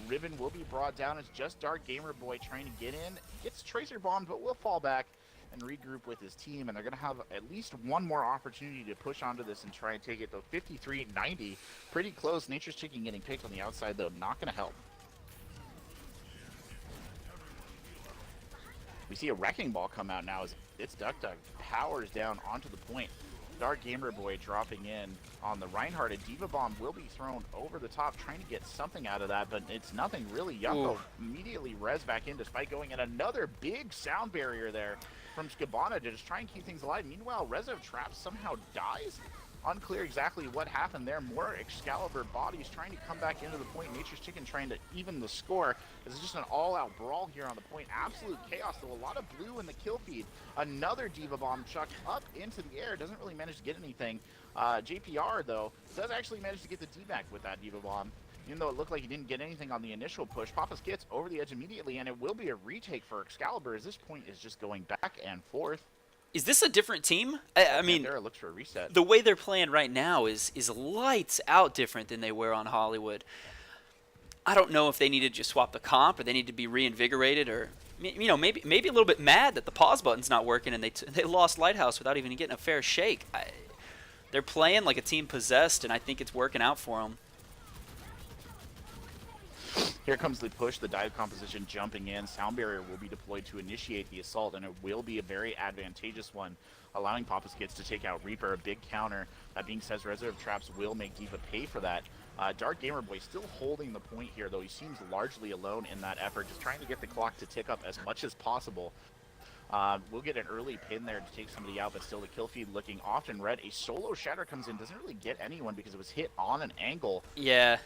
Riven will be brought down as just Dark Gamer Boy trying to get in. Gets Tracer bombed, but will fall back and regroup with his team, and they're going to have at least one more opportunity to push onto this and try and take it, though 53-90. Pretty close. Nature's Chicken getting picked on the outside, though, not going to help. We see a Wrecking Ball come out now as it's Duck Duck powers down onto the point. Dark Gamer Boy dropping in on the Reinhardt. A D.Va Bomb will be thrown over the top, trying to get something out of that, but it's nothing really. Yunko immediately res back in despite going in. Another big sound barrier there from Skabana to just try and keep things alive. Meanwhile, Rezo Trap somehow dies. Unclear exactly what happened there. More Excalibur bodies trying to come back into the point. Nature's Chicken trying to even the score. This is just an all-out brawl here on the point. Absolute chaos, though. A lot of blue in the kill feed. Another D.Va Bomb chucked up into the air. Doesn't really manage to get anything. JPR, though, does actually manage to get the D-back with that D.Va Bomb. Even though it looked like he didn't get anything on the initial push, Papa Skits over the edge immediately, and it will be a retake for Excalibur as this point is just going back and forth. Is this a different team? I mean, Panthera looks for a reset. The way they're playing right now is lights out different than they were on Hollywood. I don't know if they need to just swap the comp or they need to be reinvigorated, or maybe a little bit mad that the pause button's not working and they lost Lighthouse without even getting a fair shake. They're playing like a team possessed, and I think it's working out for them. Here comes the push, the dive composition jumping in. Sound barrier will be deployed to initiate the assault, and it will be a very advantageous one, allowing Papa Skits to take out Reaper, a big counter. That being said, Reserve Traps will make D.Va pay for that. Dark Gamer Boy still holding the point here, though he seems largely alone in that effort, just trying to get the clock to tick up as much as possible. We'll get an early pin there to take somebody out, but still the kill feed looking often red. A solo shatter comes in, doesn't really get anyone because it was hit on an angle. Yeah.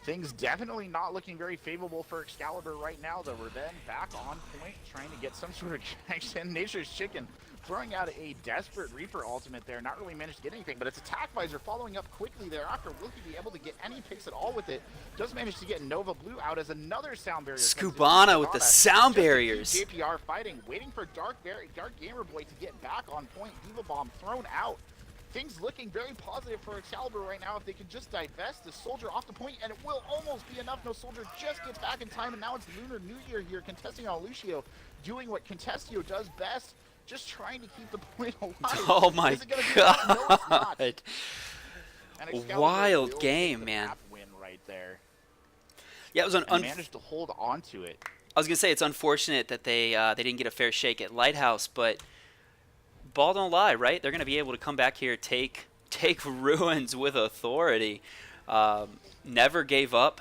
Things definitely not looking very favorable for Excalibur right now, though. We're then back on point, trying to get some sort of connection. Nature's Chicken throwing out a desperate Reaper ultimate there. Not really managed to get anything, but it's Attack Visor following up quickly thereafter. Will he be able to get any picks at all with it? Does manage to get Nova Blue out as another sound barrier. Skubana with the sound barriers. JPR fighting, waiting for Dark Gamer Boy to get back on point. Diva Bomb thrown out. Things looking very positive for Excalibur right now if they can just divest the Soldier off the point, and it will almost be enough. No Soldier just gets back in time, and now it's Lunar New Year here, contesting on Lucio, doing what Contestio does best, just trying to keep the point alive. Oh my god. No, wild game, man. Win right there. Yeah, it was managed to hold on to it. I was gonna say it's unfortunate that they didn't get a fair shake at Lighthouse, but ball don't lie, right? They're going to be able to come back here, take Ruins with authority. Never gave up.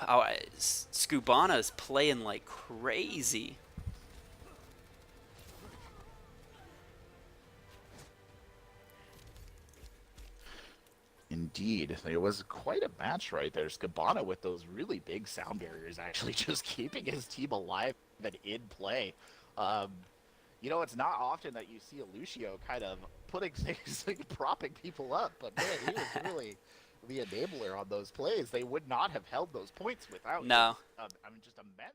Skubana's playing like crazy. Indeed. It was quite a match right there. Skubana with those really big sound barriers actually just keeping his team alive and in play. You know, it's not often that you see a Lucio kind of putting things, like propping people up, but man, he was really the enabler on those plays. They would not have held those points without him. I mean, just immense.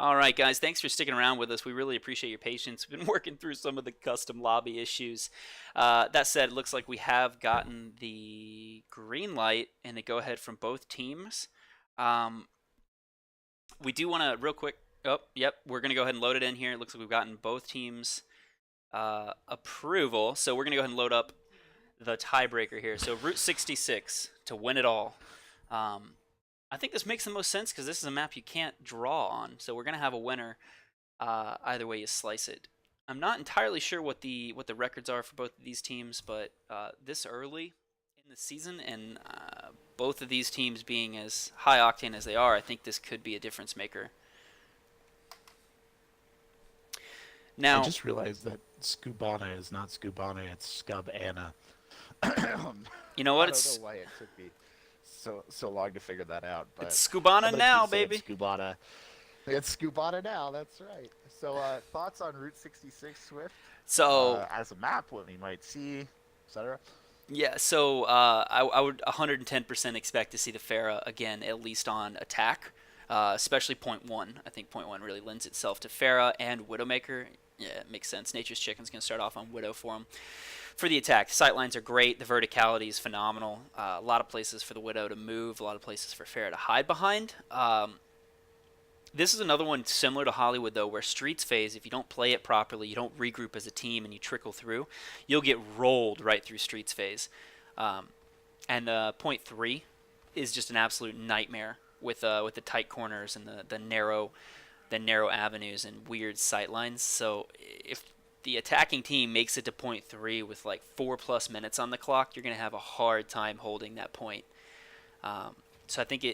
All right, guys, thanks for sticking around with us. We really appreciate your patience. We've been working through some of the custom lobby issues. That said, it looks like we have gotten the green light and the go-ahead from both teams. We do want to, real quick, we're going to go ahead and load it in here. It looks like we've gotten both teams' approval. So we're going to go ahead and load up the tiebreaker here. So Route 66 to win it all. I think this makes the most sense because this is a map you can't draw on. So we're going to have a winner either way you slice it. I'm not entirely sure what the records are for both of these teams, but this early in the season and both of these teams being as high octane as they are, I think this could be a difference maker. Now, I just realized that Scubana is not Scubana, it's Scub-Anna. You know what? I don't know why it took me so long to figure that out. But It's Scubana now, baby. Scubana. It's Scubana now, that's right. So thoughts on Route 66, Swift? So as a map, what we might see, etc. Yeah, so I would 110% expect to see the Panthera again, at least on attack, especially point 1. I think point 1 really lends itself to Panthera and Widowmaker. Yeah, it makes sense. Nature's Chicken's going to start off on Widow for him. For the attack, the sightlines are great. The verticality is phenomenal. A lot of places for the Widow to move, a lot of places for Panthera to hide behind. This is another one similar to Hollywood, though, where Streets phase, if you don't play it properly, you don't regroup as a team, and you trickle through, you'll get rolled right through Streets phase. And point 3 is just an absolute nightmare with the tight corners and the narrow avenues and weird sightlines. So if the attacking team makes it to point 3 with like 4+ minutes on the clock, you're going to have a hard time holding that point. So I think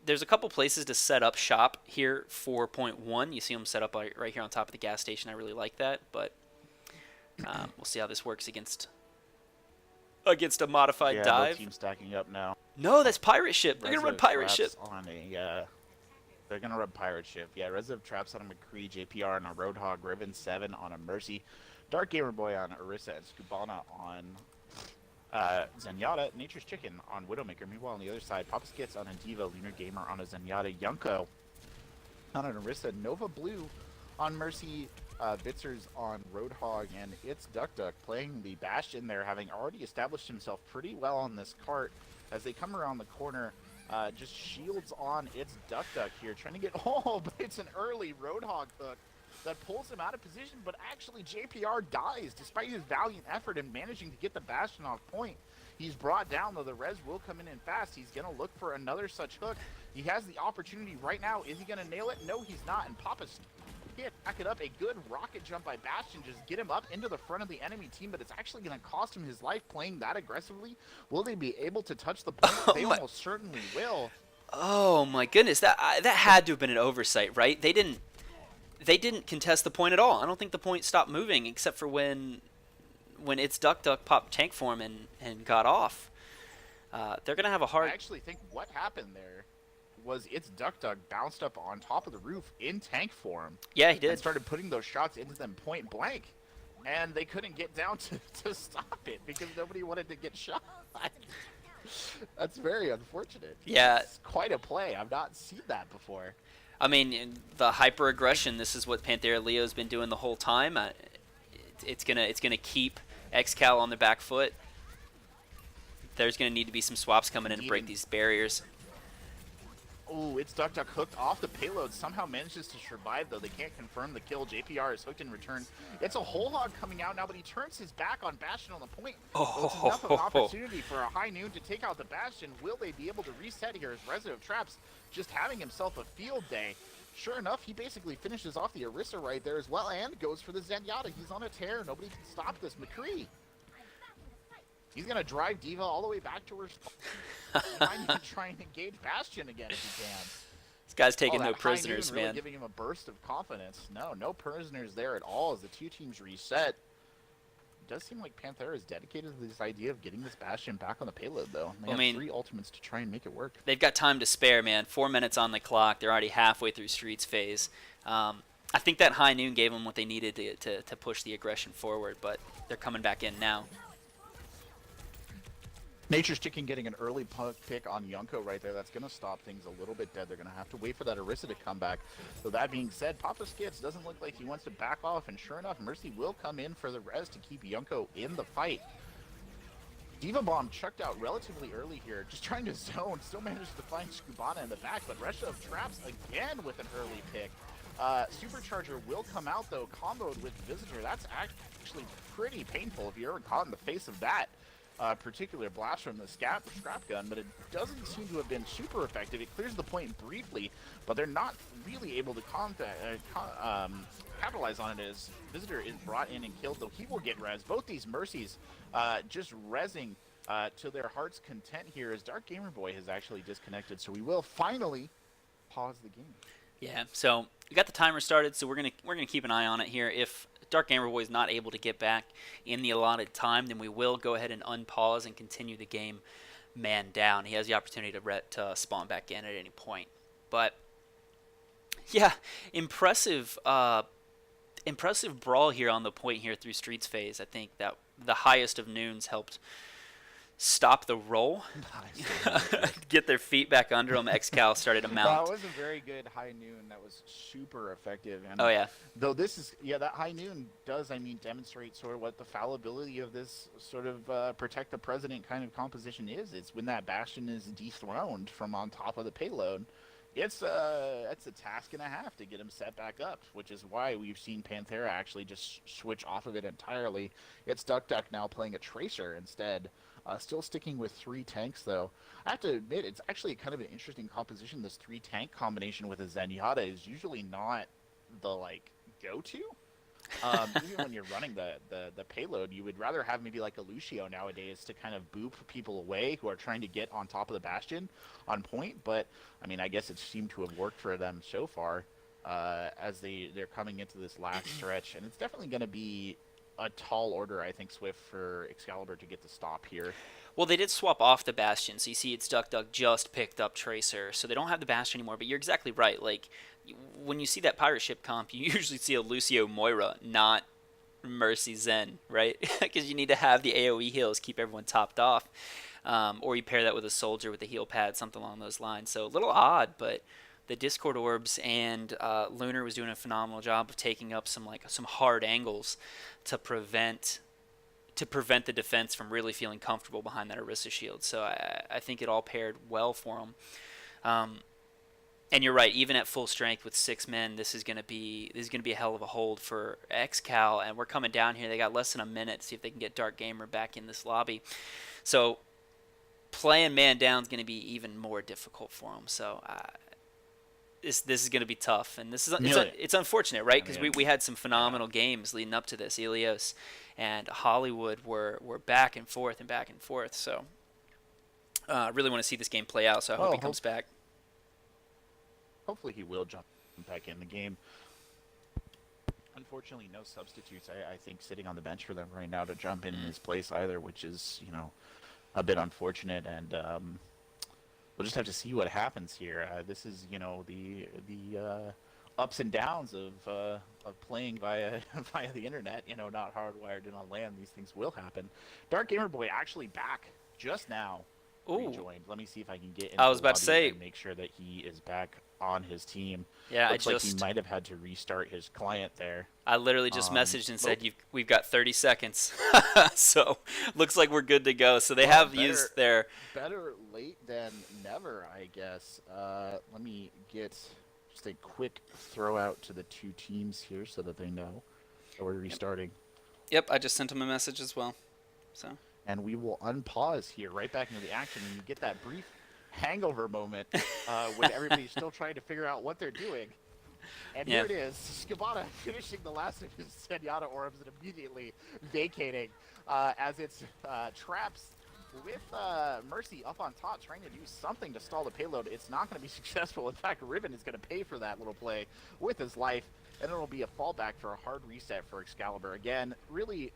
there's a couple places to set up shop here for point 1. You see them set up right here on top of the gas station. I really like that, but we'll see how this works against a modified dive. Both teams stacking up now. No, that's Pirate Ship. They're gonna run Pirate Ship on a. They're gonna run Pirate Ship. Yeah, Reserve Traps on a McCree, JPR on a Roadhog, Riven 7 on a Mercy, Dark Gamer Boy on Orisa, and Scubana on Zenyatta, Nature's Chicken on Widowmaker. Meanwhile, on the other side, Papa Skits on a Diva, Lunar Gamer on a Zenyatta, Yunko on an Orisa, Nova Blue on Mercy, Bitzers on Roadhog, and it's Duck Duck playing the Bastion there, having already established himself pretty well on this cart. As they come around the corner, just shields on its Duck Duck here, trying to get, but it's an early Roadhog hook that pulls him out of position, but actually JPR dies despite his valiant effort in managing to get the Bastion off point. He's brought down, though the res will come in fast. He's going to look for another such hook. He has the opportunity right now. Is he going to nail it? No, he's not, and Papa's back it up. A good rocket jump by Bastion, just get him up into the front of the enemy team, but it's actually going to cost him his life playing that aggressively. Will they be able to touch the point? They almost certainly will. Oh my goodness, that had to have been an oversight, right? They didn't contest the point at all. I don't think the point stopped moving except for when its Duck Duck popped tank form and got off. They're going to have a hard... I actually think what happened there was its Duck Duck bounced up on top of the roof in tank form. Yeah, he did. And started putting those shots into them point blank. And they couldn't get down to stop it because nobody wanted to get shot. That's very unfortunate. Yeah. It's quite a play. I've not seen that before. I mean, the hyper aggression, this is what Panthera Leo's been doing the whole time. It's gonna keep Excal on the back foot. There's gonna need to be some swaps coming in to break these barriers. Oh, it's Duck Duck hooked off the payload. Somehow manages to survive, though. They can't confirm the kill. JPR is hooked in return. It's a whole hog coming out now, but he turns his back on Bastion on the point. So it's enough of an opportunity for a high noon to take out the Bastion. Will they be able to reset here as Resident Traps just having himself a field day? Sure enough, he basically finishes off the Orisa right there as well and goes for the Zenyatta. He's on a tear. Nobody can stop this. McCree. He's going to drive Diva all the way back to her spot. Try and engage Bastion again if he can. This guy's taking no prisoners, really man. Giving him a burst of confidence. No prisoners there at all as the two teams reset. It does seem like Panthera is dedicated to this idea of getting this Bastion back on the payload, though. They have 3 ultimates to try and make it work. They've got time to spare, man. 4 minutes on the clock. They're already halfway through Streets phase. I think that high noon gave them what they needed to push the aggression forward, but they're coming back in now. Nature's Chicken getting an early pick on Yunko right there. That's going to stop things a little bit dead. They're going to have to wait for that Orisa to come back. So that being said, Papa Skits doesn't look like he wants to back off, and sure enough, Mercy will come in for the res to keep Yunko in the fight. Diva Bomb chucked out relatively early here, just trying to zone, still manages to find Skubana in the back, but Reshov traps again with an early pick. Supercharger will come out though, comboed with Visitor. That's actually pretty painful if you're ever caught in the face of that particular blast from the scrap gun, but it doesn't seem to have been super effective. It clears the point briefly, but they're not really able to capitalize on it as Visitor is brought in and killed, though he will get res. Both these Mercies just rezzing to their heart's content here as Dark Gamer Boy has actually disconnected, so we will finally pause the game. Yeah, so we got the timer started, so we're gonna keep an eye on it here. If Dark Gamer Boy is not able to get back in the allotted time, then we will go ahead and unpause and continue the game man down. He has the opportunity to spawn back in at any point. But yeah, impressive brawl here on the point here through Streets phase. I think that the highest of noons helped stop the roll, get their feet back under them. Excal started to mount. That was a very good high noon. That was super effective. And oh yeah. Though this is, that high noon does, demonstrate sort of what the fallibility of this sort of protect the president kind of composition is. It's when that Bastion is dethroned from on top of the payload. It's a task and a half to get him set back up, which is why we've seen Panthera actually just switch off of it entirely. It's Duck now playing a Tracer instead. Still sticking with 3 tanks, though. I have to admit, it's actually kind of an interesting composition. This 3-tank combination with a Zenyatta is usually not the, go-to. Even when you're running the payload, you would rather have maybe like a Lucio nowadays to kind of boop people away who are trying to get on top of the Bastion on point. But, I guess it seemed to have worked for them so far as they're coming into this last stretch. And it's definitely going to be a tall order, I think, Swift, for Excalibur to get the stop here. Well, they did swap off the Bastion, so you see it's Duck just picked up Tracer, so they don't have the Bastion anymore, but you're exactly right. When you see that pirate ship comp, you usually see a Lucio Moira, not Mercy Zen, right? Because you need to have the AoE heals, keep everyone topped off, or you pair that with a soldier with a heal pad, something along those lines. So a little odd, but the Discord orbs and Lunar was doing a phenomenal job of taking up some hard angles to prevent the defense from really feeling comfortable behind that Orisa shield. So I think it all paired well for him. And you're right, even at full strength with 6 men, this is gonna be a hell of a hold for Excal, and we're coming down here. They got less than a minute to see if they can get Dark Gamer back in this lobby. So playing man down is gonna be even more difficult for them. So this is going to be tough, and it's unfortunate, right? Because we had some phenomenal games leading up to this. Ilios and Hollywood were back and forth. So I really want to see this game play out. So I hope he comes back. Hopefully he will jump back in the game. Unfortunately, no substitutes. I think sitting on the bench for them right now to jump in his place either, which is a bit unfortunate. And we'll just have to see what happens here. This is, the ups and downs of playing via the internet. Not hardwired in on LAN. These things will happen. Dark Gamer Boy actually back just now. Rejoined. Let me see if I can get into I was about to say, and make sure that he is back on his team. Yeah, Looks like he might have had to restart his client there. I literally just messaged and said we've got 30 seconds. So looks like we're good to go. So they have used their better late than never, I guess. Let me get just a quick throw out to the 2 teams here so that they know that we're restarting. Yep, I just sent them a message as well. So. And we will unpause here, right back into the action, and you get that brief hangover moment when everybody's still trying to figure out what they're doing. And here it is, Skubana finishing the last of his Zenyatta orbs and immediately vacating as it's traps with Mercy up on top, trying to do something to stall the payload. It's not going to be successful. In fact, Riven is going to pay for that little play with his life, and it'll be a fallback for a hard reset for Excalibur. Again, really,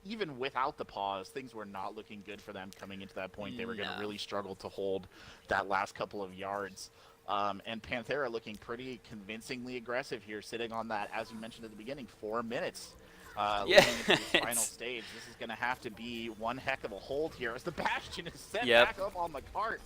even without the pause, things were not looking good for them coming into that point. They were going to really struggle to hold that last couple of yards. And Panthera looking pretty convincingly aggressive here, sitting on that, as you mentioned at the beginning, 4 minutes Yeah. leading into this final stage. This is going to have to be one heck of a hold here as the Bastion is set Yep. back up on the cart.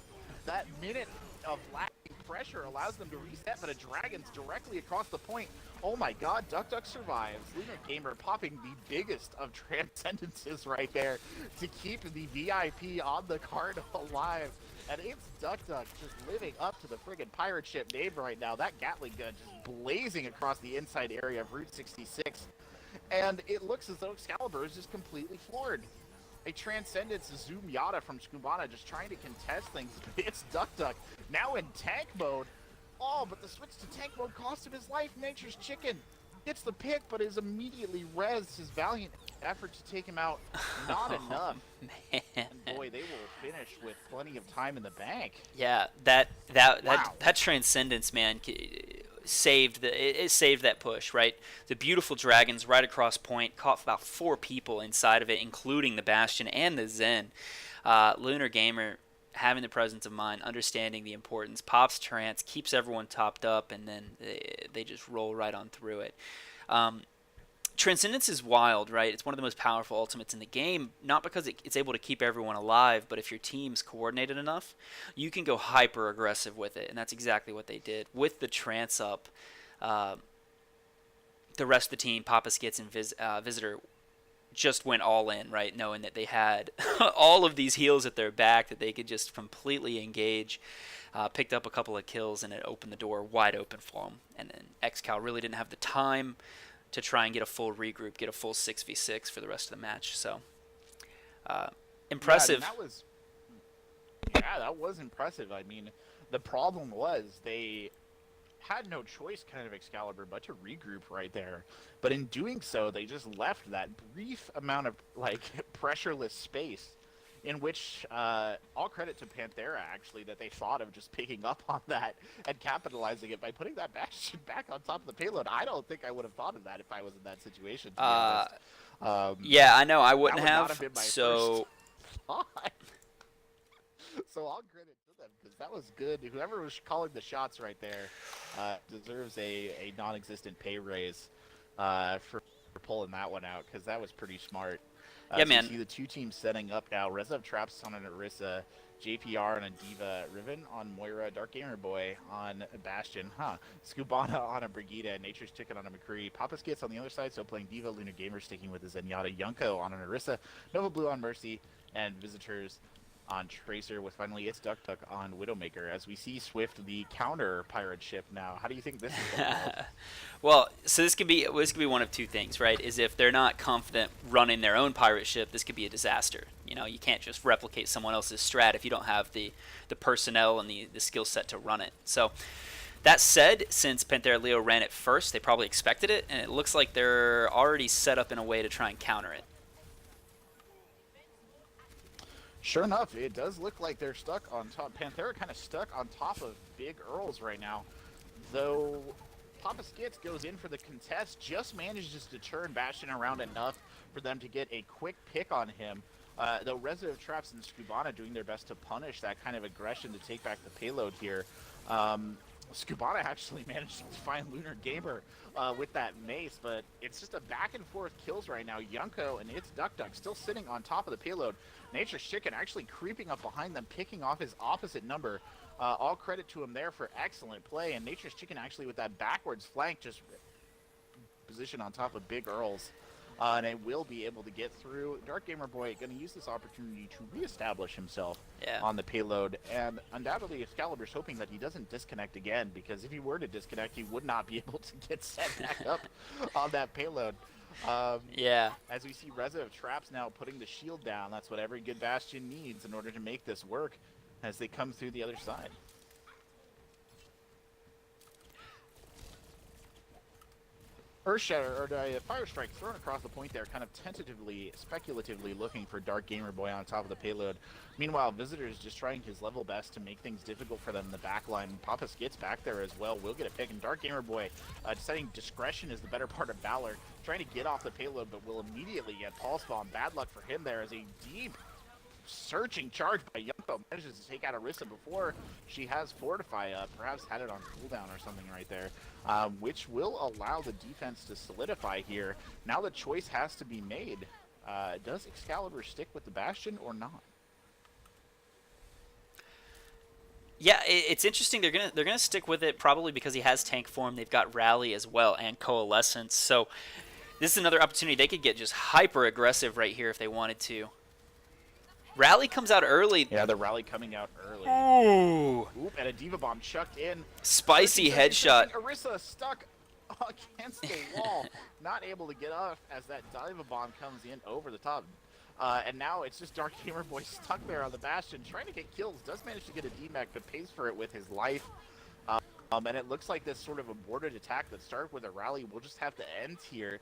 That minute of lacking pressure allows them to reset, but a Dragon's directly across the point. Oh my god, Duck survives. Lunar Gamer popping the biggest of transcendences right there to keep the VIP on the cart alive. And it's Duck just living up to the friggin' pirate ship name right now. That Gatling gun just blazing across the inside area of Route 66. And it looks as though Excalibur is just completely floored. A Transcendence Zoom Yada from Skubana just trying to contest things. It's Duck now in tank mode. Oh, but the switch to tank mode cost him his life. Nature's Chicken gets the pick, but is immediately rezzed. His valiant effort to take him out, not enough. Man. And boy, they will finish with plenty of time in the bank. Yeah, Wow. that Transcendence, man, saved it saved that push, right? The beautiful Dragons right across point, caught about 4 people inside of it, including the Bastion and the Zen. Lunar Gamer having the presence of mind, understanding the importance, pops Trance, keeps everyone topped up, and then they just roll right on through it. Transcendence is wild, right? It's one of the most powerful ultimates in the game, not because it's able to keep everyone alive, but if your team's coordinated enough, you can go hyper aggressive with it, and that's exactly what they did. With the Trance up, the rest of the team, Papa Skits and Visitor, just went all in, right, knowing that they had all of these heals at their back that they could just completely engage. Picked up a couple of kills, and it opened the door wide open for them. And then Excal really didn't have the time to try and get a full regroup, get a full 6v6 for the rest of the match. So, impressive. Yeah, that was impressive. I mean, the problem was they had no choice, kind of, Excalibur, but to regroup right there. But in doing so, they just left that brief amount of, like, pressureless space in which, all credit to Panthera, actually, that they thought of just picking up on that and capitalizing it by putting that Bastion back on top of the payload. I don't think I would have thought of that if I was in that situation, to be honest. Yeah, I know, I wouldn't that would have. not have been my So, first thought. So all credit to them, because that was good. Whoever was calling the shots right there deserves a non-existent pay raise for pulling that one out, because that was pretty smart. Yeah, so man. You see the two teams setting up now. Reserve Traps on an Orisa, JPR on a Diva, Riven on Moira, Dark Gamer Boy on Bastion, Skubana on a Brigida, Nature's Chicken on a McCree, Papa Skits on the other side, so playing Diva, Lunar Gamer sticking with his Zenyatta, Yunko on an Orisa, Nova Blue on Mercy, and Visitors on Tracer, with finally it's Duck on Widowmaker, as we see Swift the counter pirate ship now. How do you think this is going to go? Well, so this could be one of two things, right? Is if they're not confident running their own pirate ship, this could be a disaster. You know, you can't just replicate someone else's strat if you don't have the personnel and the skill set to run it. So, that said, since Panthera Leo ran it first, they probably expected it, and it looks like they're already set up in a way to try and counter it. Sure enough, it does look like they're stuck on top. Panthera kind of stuck on top of Big Earls right now, though Papa Skits goes in for the contest, just manages to turn Bastion around enough for them to get a quick pick on him. Though Reserve Traps and Skubana doing their best to punish that kind of aggression to take back the payload here. Skubana actually managed to find Lunar Gamer with that mace, but it's just a back and forth kills right now. Yunko and it's Duck still sitting on top of the payload. Nature's Chicken actually creeping up behind them, picking off his opposite number. All credit to him there for excellent play, and Nature's Chicken actually with that backwards flank just position on top of Big Earls. And it will be able to get through. Dark Gamer Boy going to use this opportunity to reestablish himself on the payload. And undoubtedly, Excalibur's hoping that he doesn't disconnect again, because if he were to disconnect, he would not be able to get set back up on that payload. As we see Reserve Traps now putting the shield down, that's what every good Bastion needs in order to make this work as they come through the other side. Earthshatter, or Fire Strike thrown across the point there, kind of tentatively, speculatively looking for Dark Gamer Boy on top of the payload. Meanwhile, Visitors just trying his level best to make things difficult for them in the back line. Papa Skits back there as well, will get a pick, and Dark Gamer Boy deciding discretion is the better part of valor, trying to get off the payload, but will immediately get pulse bomb. Bad luck for him there as a deep searching charge by Yumko. Manages to take out Orisa before she has Fortify up. Perhaps had it on cooldown or something right there, which will allow the defense to solidify here. Now the choice has to be made. Does Excalibur stick with the Bastion or not? Yeah, it's interesting. They're gonna stick with it probably because he has tank form. They've got Rally as well and Coalescence. So this is another opportunity. They could get just hyper aggressive right here if they wanted to. Rally comes out early. Yeah, the Rally coming out early. Ooh. Oop, and a Diva Bomb chucked in. Spicy headshot. Orisa stuck against the wall, not able to get off as that Diva Bomb comes in over the top. And now it's just Dark Gamer Boy stuck there on the Bastion, trying to get kills. Does manage to get a DMAC, but pays for it with his life. And it looks like this sort of aborted attack that started with a Rally will just have to end here.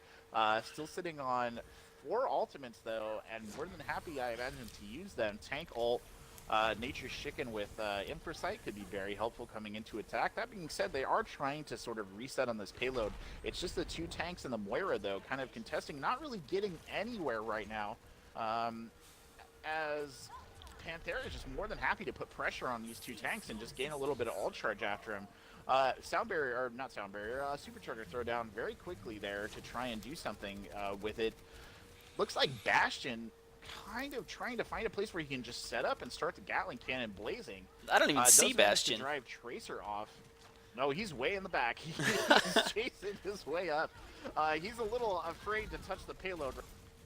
Still sitting on 4 ultimates, though, and more than happy, I imagine, to use them. Tank ult, Nature's Chicken with Infrasight could be very helpful coming into attack. That being said, they are trying to sort of reset on this payload. It's just the 2 tanks and the Moira, though, kind of contesting, not really getting anywhere right now. As Panthera is just more than happy to put pressure on these 2 tanks and just gain a little bit of ult charge after him. Sound barrier, or not sound barrier, supercharger throw down very quickly there to try and do something with it. Looks like Bastion kind of trying to find a place where he can just set up and start the Gatling cannon blazing. I don't even see Bastion. Drive Tracer off. No, he's way in the back. He's chasing his way up. He's a little afraid to touch the payload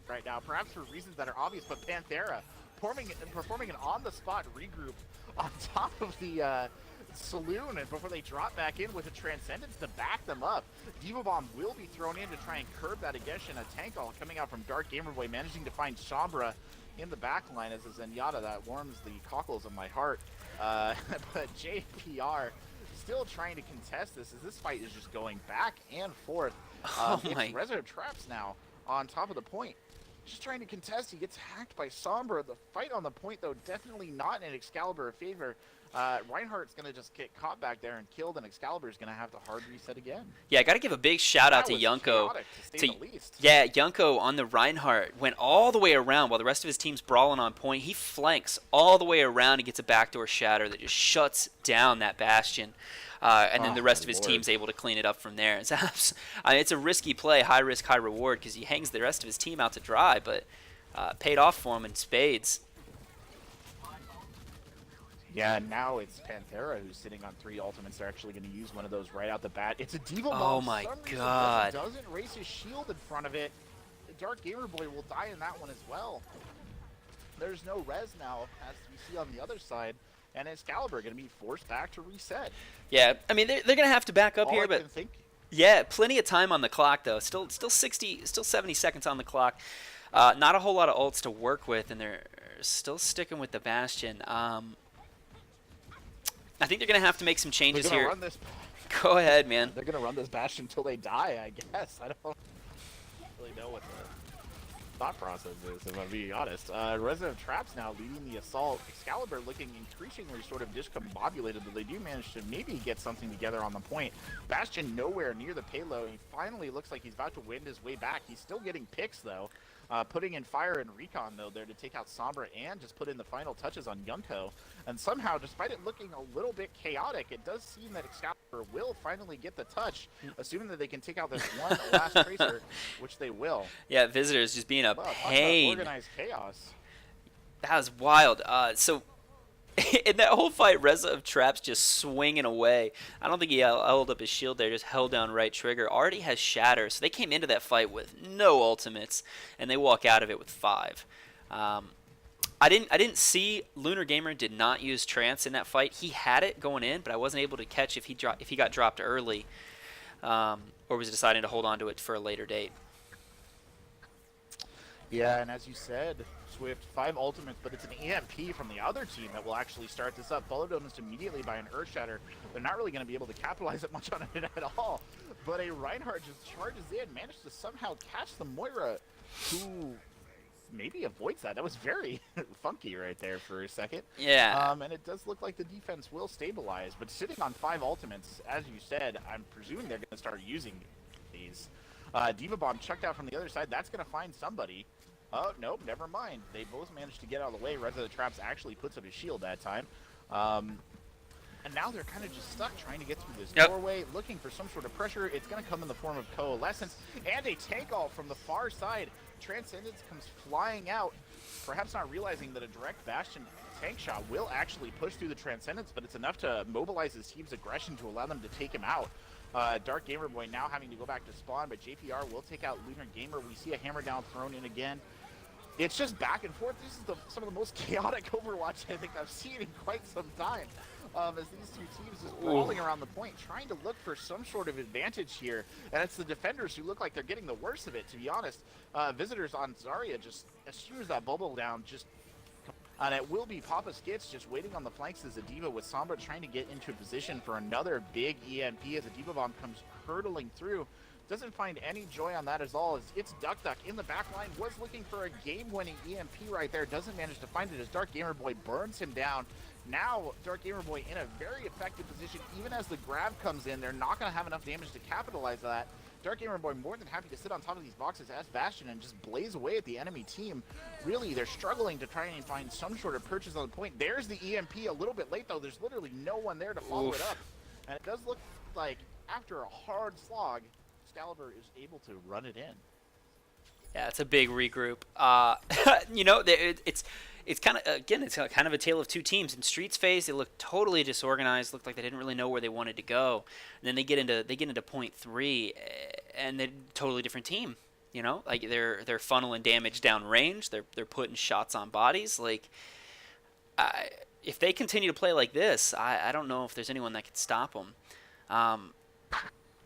right now, perhaps for reasons that are obvious, but Panthera performing an on-the-spot regroup on top of the saloon, and before they drop back in with a Transcendence to back them up. Diva Bomb will be thrown in to try and curb that aggression. A tank all coming out from Dark Gamer Boy, managing to find Sombra in the back line as a Zenyatta. That warms the cockles of my heart. But JPR still trying to contest this, as this fight is just going back and forth. It's Resident Traps now on top of the point. Just trying to contest. He gets hacked by Sombra. The fight on the point, though, definitely not in Excalibur favor. Reinhardt's going to just get caught back there and killed, and Excalibur's going to have to hard reset again. Yeah, I got to give a big shout out to Yunko. Yeah, Yunko on the Reinhardt went all the way around while the rest of his team's brawling on point. He flanks all the way around and gets a backdoor shatter that just shuts down that Bastion. And then the rest of his team's able to clean it up from there. It's a risky play, high risk, high reward, because he hangs the rest of his team out to dry, but paid off for him in spades. Yeah, now it's Panthera who's sitting on 3 ultimates. They're actually going to use one of those right out the bat. It's a Diva Bomb. Oh my god. Doesn't raise his shield in front of it. The Dark Gamer Boy will die in that one as well. There's no res now, as we see on the other side. And Excalibur going to be forced back to reset. Yeah, I mean, they're going to have to back up here, but yeah, plenty of time on the clock, though. Still 70 seconds on the clock. Not a whole lot of ults to work with, and they're still sticking with the Bastion. I think they're going to have to make some changes here. Run this. Go ahead, man. They're going to run this Bastion until they die, I guess. I don't really know what the thought process is, if I'm being honest. Resident Traps now leading the assault. Excalibur looking increasingly sort of discombobulated, but they do manage to maybe get something together on the point. Bastion nowhere near the payload. He finally looks like he's about to win his way back. He's still getting picks, though. Putting in Fire and Recon, though, there to take out Sombra and just put in the final touches on Yunko. And somehow, despite it looking a little bit chaotic, it does seem that Excalibur will finally get the touch, assuming that they can take out this one last Tracer, which they will. Yeah, Visitors just being a pain. Organized chaos. That was wild. So in that whole fight, Reza of Traps just swinging away. I don't think he held up his shield there, just held down right trigger. Already has Shatter, so they came into that fight with no ultimates, and they walk out of it with 5. I didn't see Lunar Gamer did not use Trance in that fight. He had it going in, but I wasn't able to catch if he got dropped early, or was deciding to hold on to it for a later date. Yeah, and as you said, Swift, 5 ultimates, but it's an EMP from the other team that will actually start this up. Followed almost immediately by an Earthshatter. They're not really going to be able to capitalize much on it at all. But a Reinhardt just charges in, managed to somehow catch the Moira, who maybe avoids that. That was very funky right there for a second. Yeah. And it does look like the defense will stabilize, but sitting on 5 ultimates, as you said, I'm presuming they're going to start using these. Diva Bomb chucked out from the other side. That's going to find somebody. Oh, nope, never mind. They both managed to get out of the way. Reza the Traps actually puts up his shield that time. And now they're kind of just stuck trying to get through this doorway, looking for some sort of pressure. It's going to come in the form of Coalescence and a tank ult from the far side. Transcendence comes flying out, perhaps not realizing that a direct Bastion tank shot will actually push through the Transcendence, but it's enough to mobilize his team's aggression to allow them to take him out. Dark Gamer Boy now having to go back to spawn, but JPR will take out Lunar Gamer. We see a hammer down thrown in again. It's just back and forth. This is some of the most chaotic Overwatch I think I've seen in quite some time. As these two teams just brawling around the point, trying to look for some sort of advantage here. And it's the defenders who look like they're getting the worst of it, to be honest. Visitors on Zarya, just as soon as that bubble down, just... And it will be Papa Skits just waiting on the flanks as a D.Va with Sombra trying to get into a position for another big EMP as a D.Va bomb comes hurtling through. Doesn't find any joy on that at all, as it's Duck in the back line, was looking for a game-winning EMP right there, doesn't manage to find it as Dark Gamer Boy burns him down. Now, Dark Gamer Boy in a very effective position, even as the grab comes in, they're not going to have enough damage to capitalize on that. Dark Gamer Boy more than happy to sit on top of these boxes as Bastion and just blaze away at the enemy team. Really, they're struggling to try and find some sort of purchase on the point. There's the EMP a little bit late, though. There's literally no one there to follow it up. And it does look like, after a hard slog, Excalibur is able to run it in. Yeah, it's a big regroup. You know, it's kind of, again, it's kind of a tale of two teams. In Streets phase, they looked totally disorganized, looked like they didn't really know where they wanted to go. And then they get into point 3, and they're a totally different team. You know, like they're funneling damage down range. They're putting shots on bodies. Like, if they continue to play like this, I don't know if there's anyone that can stop them.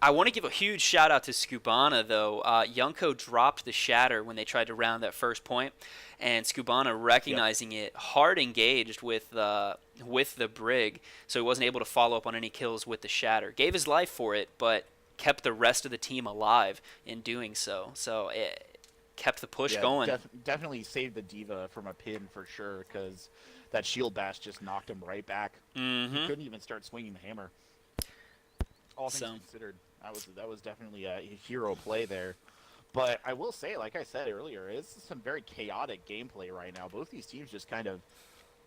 I want to give a huge shout out to Skubana, though. Yunko dropped the shatter when they tried to round that first point, and Skubana recognizing it, hard engaged with the Brig, so he wasn't able to follow up on any kills with the shatter. Gave his life for it, but kept the rest of the team alive in doing so. So it kept the push going. Definitely saved the D.Va from a pin for sure, because that shield bash just knocked him right back. He couldn't even start swinging the hammer. All things considered, that was definitely a hero play there. But I will say, like I said earlier, it's some very chaotic gameplay right now. Both these teams just kind of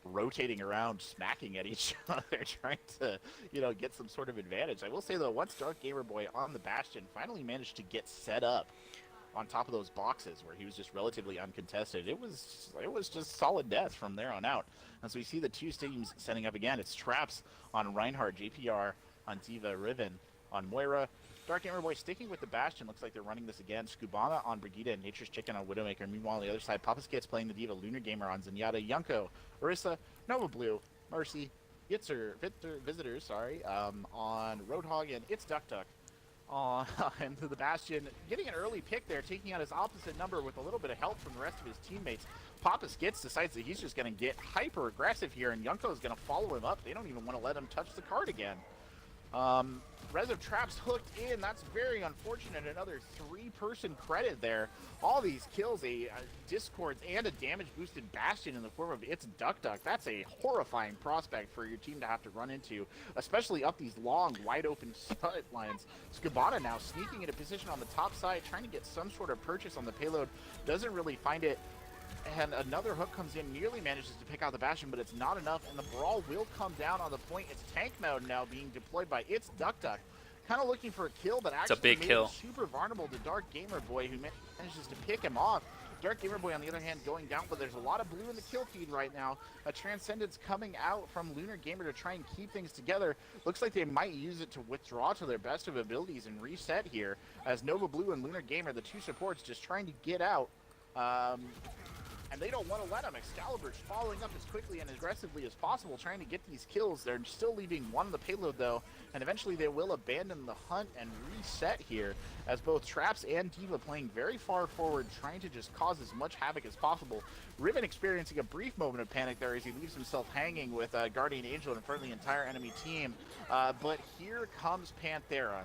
rotating around, smacking at each other, trying to, get some sort of advantage. I will say, though, once Dark Gamer Boy on the Bastion finally managed to get set up on top of those boxes where he was just relatively uncontested, it was just solid death from there on out. As we see the two teams setting up again, it's Traps on Reinhardt, JPR on D.Va, Riven on Moira. Dark Gamer Boy sticking with the Bastion. Looks like they're running this again. Skubana on Brigitte and Nature's Chicken on Widowmaker. Meanwhile, on the other side, Papa Skits playing the D.Va, Lunar Gamer on Zenyatta, Yunko, Orisa, Nova Blue, Mercy, Visitors, on Roadhog, and it's Duck and the Bastion getting an early pick there, taking out his opposite number with a little bit of help from the rest of his teammates. Papa Skits decides that he's just going to get hyper aggressive here, and Yunko is going to follow him up. They don't even want to let him touch the card again. Res of Traps hooked in. That's very unfortunate. Another 3-person credit there. All these kills, a Discords and a damage-boosted Bastion in the form of It's Duck. That's a horrifying prospect for your team to have to run into, especially up these long, wide-open sight lines. Skubana now sneaking into position on the top side, trying to get some sort of purchase on the payload. Doesn't really find it. And another hook comes in, nearly manages to pick out the Bastion, but it's not enough, and the brawl will come down on the point. It's tank mode now being deployed by It's Duck. Kind of looking for a kill, but actually made him super vulnerable to Dark Gamer Boy, who manages to pick him off. Dark Gamer Boy, on the other hand, going down, but there's a lot of blue in the kill feed right now. A Transcendence coming out from Lunar Gamer to try and keep things together. Looks like they might use it to withdraw to their best of abilities and reset here, as Nova Blue and Lunar Gamer, the two supports, just trying to get out. And they don't want to let him. Excalibur's following up as quickly and aggressively as possible, trying to get these kills. They're still leaving one on the payload, though, and eventually they will abandon the hunt and reset here, as both Traps and D.Va playing very far forward, trying to just cause as much havoc as possible. Riven experiencing a brief moment of panic there as he leaves himself hanging with Guardian Angel in front of the entire enemy team. But here comes Panthera.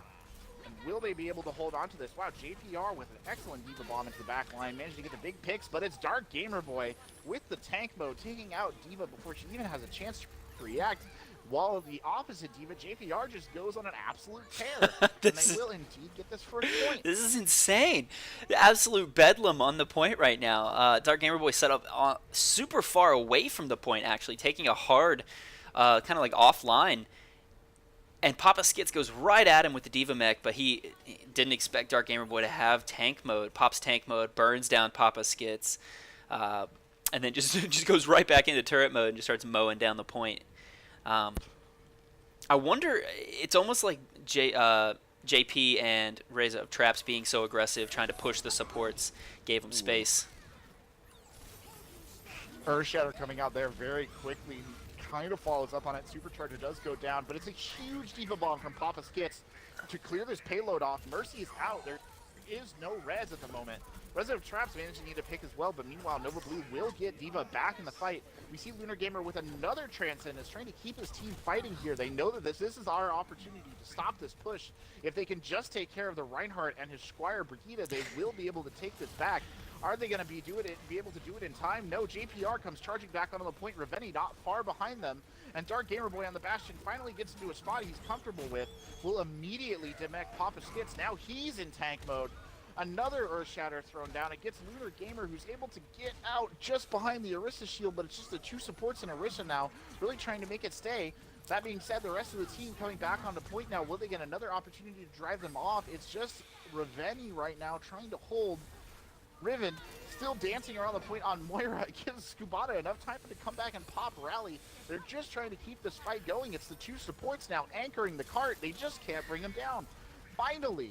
And will they be able to hold on to this? Wow, JPR with an excellent D.Va bomb into the back line, managed to get the big picks, but it's Dark Gamer Boy with the tank mode, taking out D.Va before she even has a chance to react. while the opposite Diva, JPR, just goes on an absolute tear. And they will indeed get this first point. This is insane. The absolute bedlam on the point right now. Dark Gamer Boy set up super far away from the point, actually, taking a hard, kind of like offline. And Papa Skits goes right at him with the Diva Mech, but he didn't expect Dark Gamer Boy to have tank mode. Pops tank mode, burns down Papa Skits, and then just goes right back into turret mode and just starts mowing down the point. I wonder, it's almost like JP and Reza of Traps being so aggressive, trying to push the supports, gave them space. Earthshatter coming out there very quickly. Kind of follows up on it. Supercharger does go down, but it's a huge Diva Bomb from Papa Skits to clear this payload off. Mercy is out. There is no res at the moment. Resident of Traps managing to need a pick as well, but meanwhile, Nova Blue will get Diva back in the fight. We see Lunar Gamer with another Transcendence trying to keep his team fighting here. They know that this is our opportunity to stop this push. If they can just take care of the Reinhardt and his Squire Brigida, they will be able to take this back. Are they going to be able to do it in time? No, JPR comes charging back onto the point. Raveni not far behind them. And Dark Gamer Boy on the Bastion finally gets into a spot he's comfortable with. Will immediately demech Papa Skits. Now he's in tank mode. Another Earthshatter thrown down. It gets Lunar Gamer, who's able to get out just behind the Orisa shield, but it's just the two supports in Orisa now, really trying to make it stay. That being said, the rest of the team coming back onto point now. Will they get another opportunity to drive them off? It's just Raveni right now trying to hold Riven, still dancing around the point on Moira. It gives Skubata enough time to come back and pop Rally. They're just trying to keep this fight going. It's the two supports now anchoring the cart. They just can't bring him down. Finally.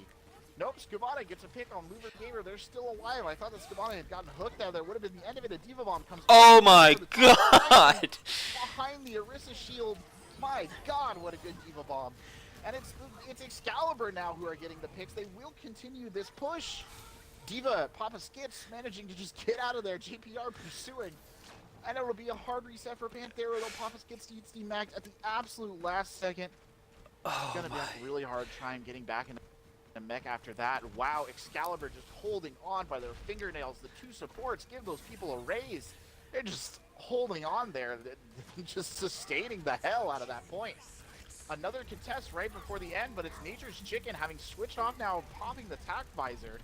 Nope, Skubata gets a pick on Lunar Gamer. They're still alive. I thought that Skubata had gotten hooked there. That would have been the end of it. A Diva Bomb comes Oh my god! Behind the Orisa shield. My god, what a good Diva Bomb. And it's Excalibur now who are getting the picks. They will continue this push. Diva, Papa Skits managing to just get out of there. JPR pursuing. And it'll be a hard reset for Panthera, though Papa Skits needs to be maxed at the absolute last second. It's going to be a really hard time getting back into the mech after that. Wow, Excalibur just holding on by their fingernails. The two supports give those people a raise. They're just holding on there, just sustaining the hell out of that point. Another contest right before the end, but it's Nature's Chicken having switched off now, popping the tack visor.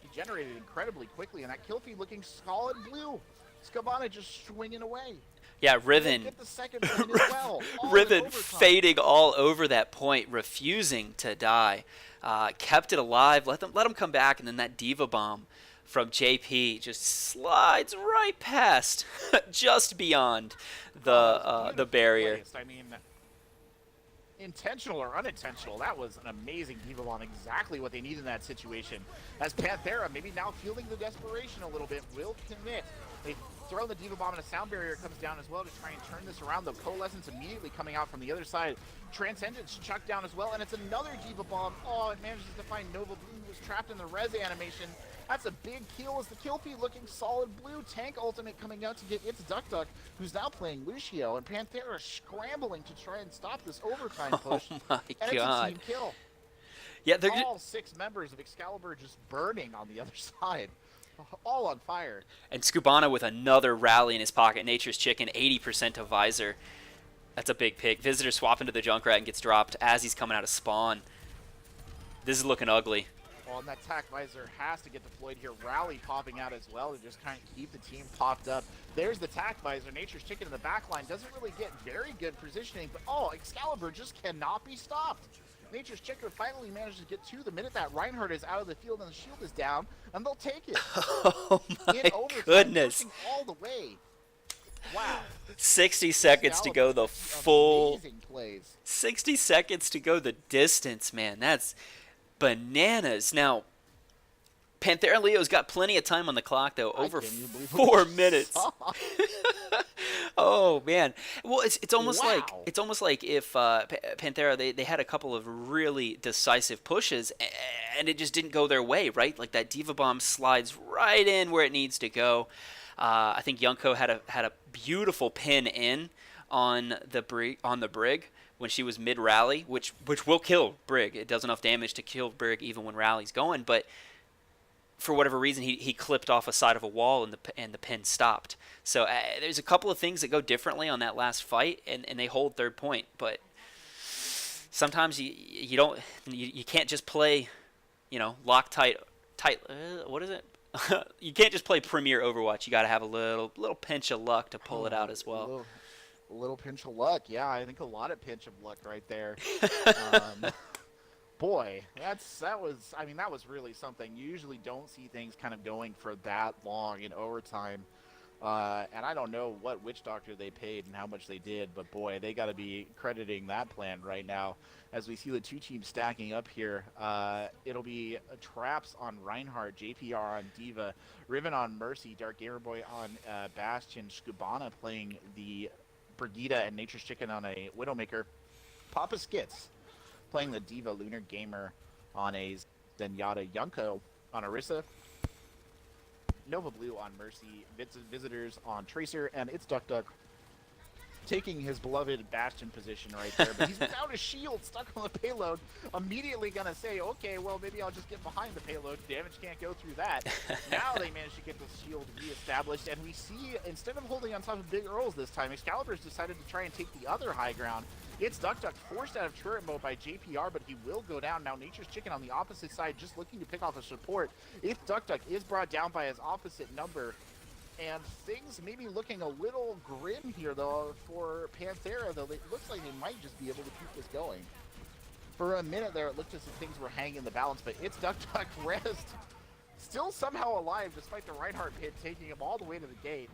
He generated incredibly quickly, and that kill feed looking solid blue. Skubana just swinging away. Yeah, Riven. Get the second point as well. Riven fading all over that point, refusing to die. Kept it alive, let them come back, and then that Diva Bomb from JP just slides right past, just beyond the barrier. Placed. I mean, intentional or unintentional, that was an amazing Diva Bomb, exactly what they need in that situation. As Panthera, maybe now feeling the desperation a little bit, will commit. They throw the Diva Bomb and a sound barrier comes down as well to try and turn this around. The Coalescence immediately coming out from the other side. Transcendence chucked down as well, and it's another Diva Bomb. Oh, it manages to find Nova Blue, who was trapped in the res animation. That's a big kill as the kill feed looking solid blue. Tank ultimate coming out to get its Duck, who's now playing Lucio, and Panthera scrambling to try and stop this overtime push. Oh my and god. It's a team kill. Yeah, they're all 6 members of Excalibur just burning on the other side. All on fire. And Skubana with another rally in his pocket. Nature's Chicken, 80% of visor. That's a big pick. Visitor swap into the Junkrat and gets dropped as he's coming out of spawn. This is looking ugly. Well, and that tack visor has to get deployed here. Rally popping out as well to just kind of keep the team popped up. There's the tack visor. Nature's Chicken in the back line doesn't really get very good positioning, but oh, Excalibur just cannot be stopped. Nature's Chicken finally manages to get 2 the minute that Reinhardt is out of the field and the shield is down, and they'll take it. Oh my in overtime, goodness. all the way. Wow. 60 seconds to go the full... Amazing plays. 60 seconds to go the distance, man. That's bananas. Now, Panthera Leo's got plenty of time on the clock, though. Over 4 minutes. Oh man. Well, it's almost like if Panthera they had a couple of really decisive pushes and it just didn't go their way, right? Like that Diva Bomb slides right in where it needs to go. I think Yunko had a beautiful pin in on the Brig when she was mid rally, which will kill Brig. It does enough damage to kill Brig even when rally's going, but for whatever reason, he clipped off a side of a wall and the pin stopped. So there's a couple of things that go differently on that last fight, and they hold third point. But sometimes you can't just play, Loctite tight. What is it? You can't just play Premier Overwatch. You got to have a little pinch of luck to pull it out as well. A little pinch of luck. Yeah, I think a lot of pinch of luck right there. Boy, that was really something. You usually don't see things kind of going for that long in overtime. And I don't know what witch doctor they paid and how much they did, but boy, they got to be crediting that plan right now. As we see the two teams stacking up here, it'll be Traps on Reinhardt, JPR on Diva, Riven on Mercy, Dark Gamerboy on Bastion, Skubana playing the Brigida, and Nature's Chicken on a Widowmaker. Papa Skits playing the Diva Lunar Gamer on a Zenyatta, Yunko on Orisa, Nova Blue on Mercy, Visitors on Tracer, and it's Duck Duck taking his beloved Bastion position right there. But he's without a shield, stuck on the payload, immediately going to say, okay, well, maybe I'll just get behind the payload. Damage can't go through that. Now they managed to get the shield reestablished, and we see, instead of holding on top of Big Earls this time, Excalibur's decided to try and take the other high ground. It's Duck Duck forced out of turret mode by JPR, but he will go down. Now Nature's Chicken on the opposite side just looking to pick off a support. If Duck Duck is brought down by his opposite number, and things maybe looking a little grim here, though, for Panthera, though. It looks like they might just be able to keep this going. For a minute there, it looked as if things were hanging in the balance, but it's Duck Duck Rest still somehow alive, despite the Reinhardt pit taking him all the way to the gate.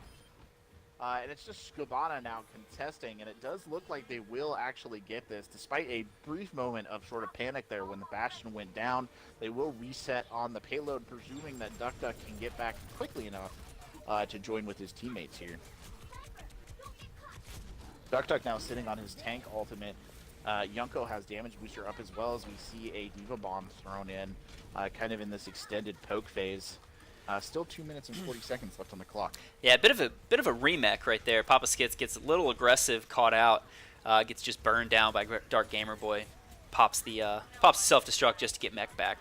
And it's just Skubana now contesting, and it does look like they will actually get this, despite a brief moment of sort of panic there when the Bastion went down. They will reset on the payload, presuming that Duck Duck can get back quickly enough to join with his teammates here. Duck Duck now sitting on his tank ultimate. Yunko has damage booster up as well, as we see a Diva Bomb thrown in, kind of in this extended poke phase. Still 2 minutes and 40 seconds left on the clock. Yeah, a bit of a remech right there. Papa Skits gets a little aggressive, caught out, gets just burned down by Dark Gamer Boy. Pops the self-destruct just to get mech back.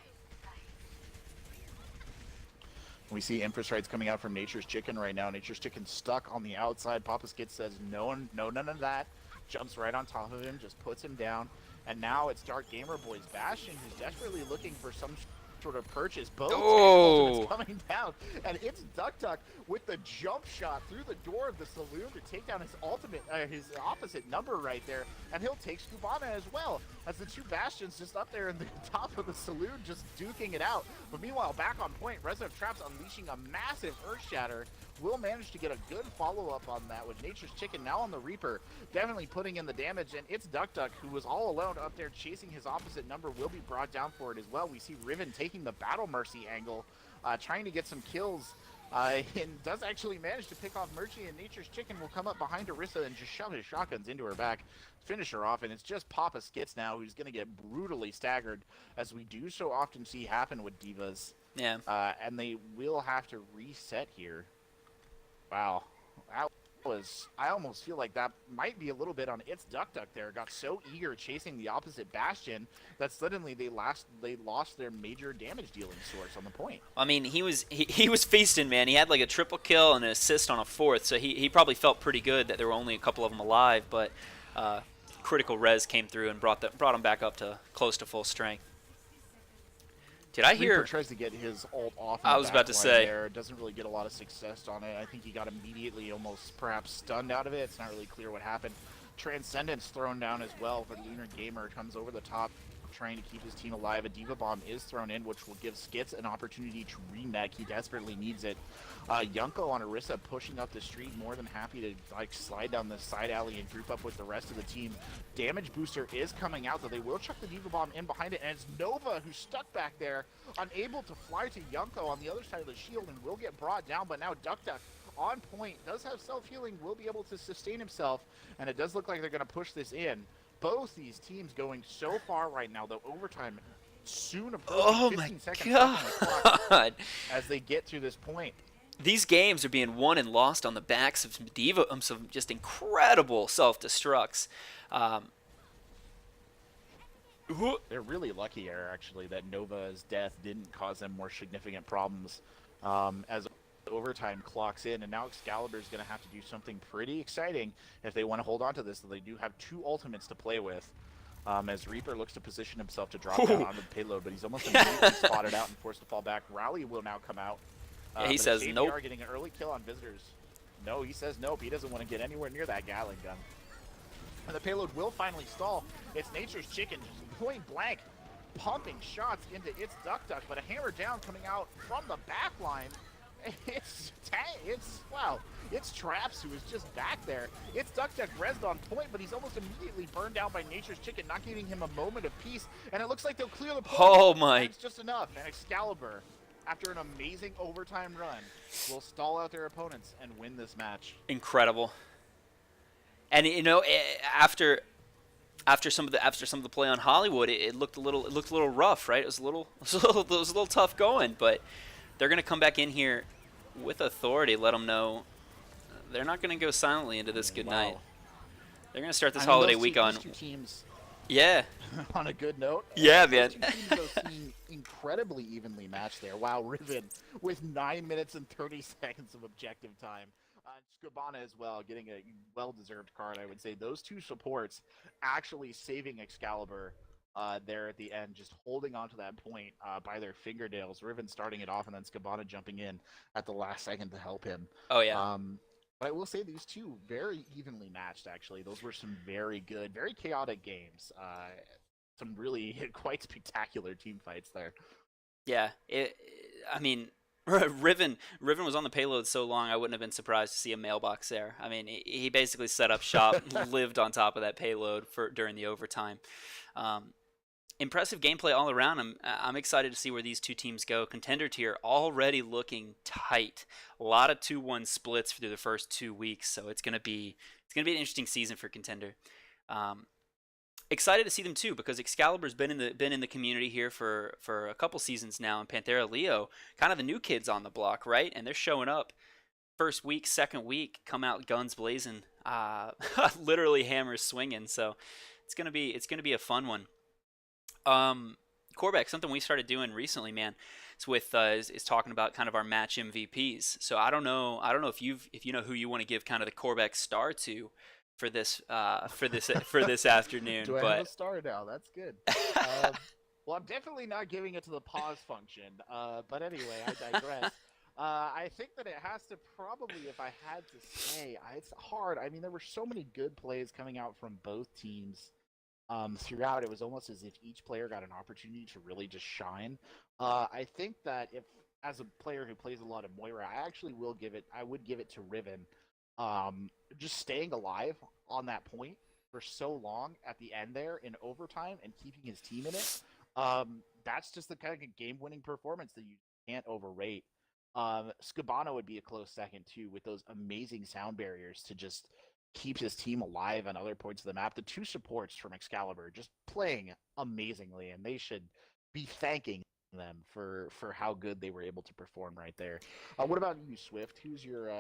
We see Empress Rights coming out from Nature's Chicken right now. Nature's Chicken stuck on the outside. Papa Skit says no, none of that. Jumps right on top of him, just puts him down. And now it's Dark Gamer Boy's Bastion, who's desperately looking for some sort of purchase. Both coming down, and it's Duck Duck with the jump shot through the door of the saloon to take down his his opposite number right there, and he'll take Skubana as well, as the two Bastions just up there in the top of the saloon just duking it out. But meanwhile, back on point, Resident Traps unleashing a massive Earth Shatter will manage to get a good follow-up on that with Nature's Chicken now on the Reaper, definitely putting in the damage, and it's Duck Duck, who was all alone up there chasing his opposite number, will be brought down for it as well. We see Riven taking the Battle Mercy angle, trying to get some kills, and does actually manage to pick off Mercy, and Nature's Chicken will come up behind Orisa and just shove his shotguns into her back, finish her off, and it's just Papa Skits now who's going to get brutally staggered, as we do so often see happen with Divas. Yeah. And they will have to reset here. Wow, I almost feel like that might be a little bit on It's Duck Duck there. Got so eager chasing the opposite Bastion that suddenly they lost their major damage dealing source on the point. I mean, he was feasting, man. He had like a triple kill and an assist on a fourth, so he probably felt pretty good that there were only a couple of them alive, but critical res came through and brought him back up to close to full strength. Did I hear? Reaper tries to get his ult off. I was about to say. There. Doesn't really get a lot of success on it. I think he got immediately almost perhaps stunned out of it. It's not really clear what happened. Transcendence thrown down as well for Lunar Gamer. Comes over the top, trying to keep his team alive. A Diva Bomb is thrown in, which will give Skits an opportunity to remech. He desperately needs it. Yunko on Orisa pushing up the street, more than happy to slide down the side alley and group up with the rest of the team. Damage booster is coming out, though they will chuck the Diva Bomb in behind it, and it's Nova who's stuck back there, unable to fly to Yunko on the other side of the shield, and will get brought down. But now Duck Duck on point, does have self-healing, will be able to sustain himself, and it does look like they're going to push this in. Both these teams going so far right now, though overtime soon approaching 15 seconds left on the clock as they get to this point. These games are being won and lost on the backs of some just incredible self-destructs. They're really lucky here, actually, that Nova's death didn't cause them more significant problems as overtime clocks in, and now Excalibur is going to have to do something pretty exciting if they want to hold on to this. So they do have 2 ultimates to play with. As Reaper looks to position himself to drop down onto the payload, but he's almost immediately spotted out and forced to fall back. Rally will now come out. Yeah, he says JVR nope. Getting an early kill on visitors. No, he says nope. He doesn't want to get anywhere near that Gatling gun. And the payload will finally stall. It's Nature's Chicken just point blank, pumping shots into its Duck, but a hammer down coming out from the back line. It's Traps who is just back there. It's Duck rezzed on point, but he's almost immediately burned down by Nature's Chicken, not giving him a moment of peace. And it looks like they'll clear the point. Oh my! It's just enough. And Excalibur, after an amazing overtime run, will stall out their opponents and win this match. Incredible. And you know, after some of the play on Hollywood, it looked a little rough, right? It was a little tough going, but they're going to come back in here with authority, let them know they're not going to go silently into this good night. They're going to start this holiday week on. Those 2 teams, yeah. on a good note. Yeah, man. Those 2 teams seem incredibly evenly matched there. Wow, Riven with 9 minutes and 30 seconds of objective time. Skubana as well, getting a well-deserved card, I would say. Those 2 supports actually saving Excalibur there at the end, just holding on to that point by their fingernails. Riven starting it off, and then Skubana jumping in at the last second to help him. Oh, yeah. But I will say these 2 very evenly matched, actually. Those were some very good, very chaotic games. Some really quite spectacular team fights there. Yeah. I mean, Riven was on the payload so long, I wouldn't have been surprised to see a mailbox there. I mean, he basically set up shop, lived on top of that payload during the overtime. Impressive gameplay all around. I'm excited to see where these 2 teams go. Contender tier already looking tight. A lot of 2-1 splits through the first 2 weeks, so it's gonna be an interesting season for Contender. Excited to see them too, because Excalibur's been in the community here for a couple seasons now, and Panthera Leo, kind of the new kids on the block, right? And they're showing up first week, second week, come out guns blazing, literally hammers swinging. So it's gonna be a fun one. Corbeck, something we started doing recently, man, is talking about kind of our match MVPs. So I don't know if you know who you want to give kind of the Corbeck star to for this afternoon. Do I have a star now? That's good. Well, I'm definitely not giving it to the pause function. But anyway, I digress. I think that it has to probably, if I had to say, it's hard. I mean, there were so many good plays coming out from both teams. Throughout, it was almost as if each player got an opportunity to really just shine. I think that if, as a player who plays a lot of Moira, I would give it to Riven. Just staying alive on that point for so long at the end there in overtime and keeping his team in it. That's just the kind of game-winning performance that you can't overrate. Skubana would be a close second too, with those amazing sound barriers to just keep his team alive on other points of the map. The 2 supports from Excalibur just playing amazingly, and they should be thanking them for how good they were able to perform right there. What about you, Swift? Who's your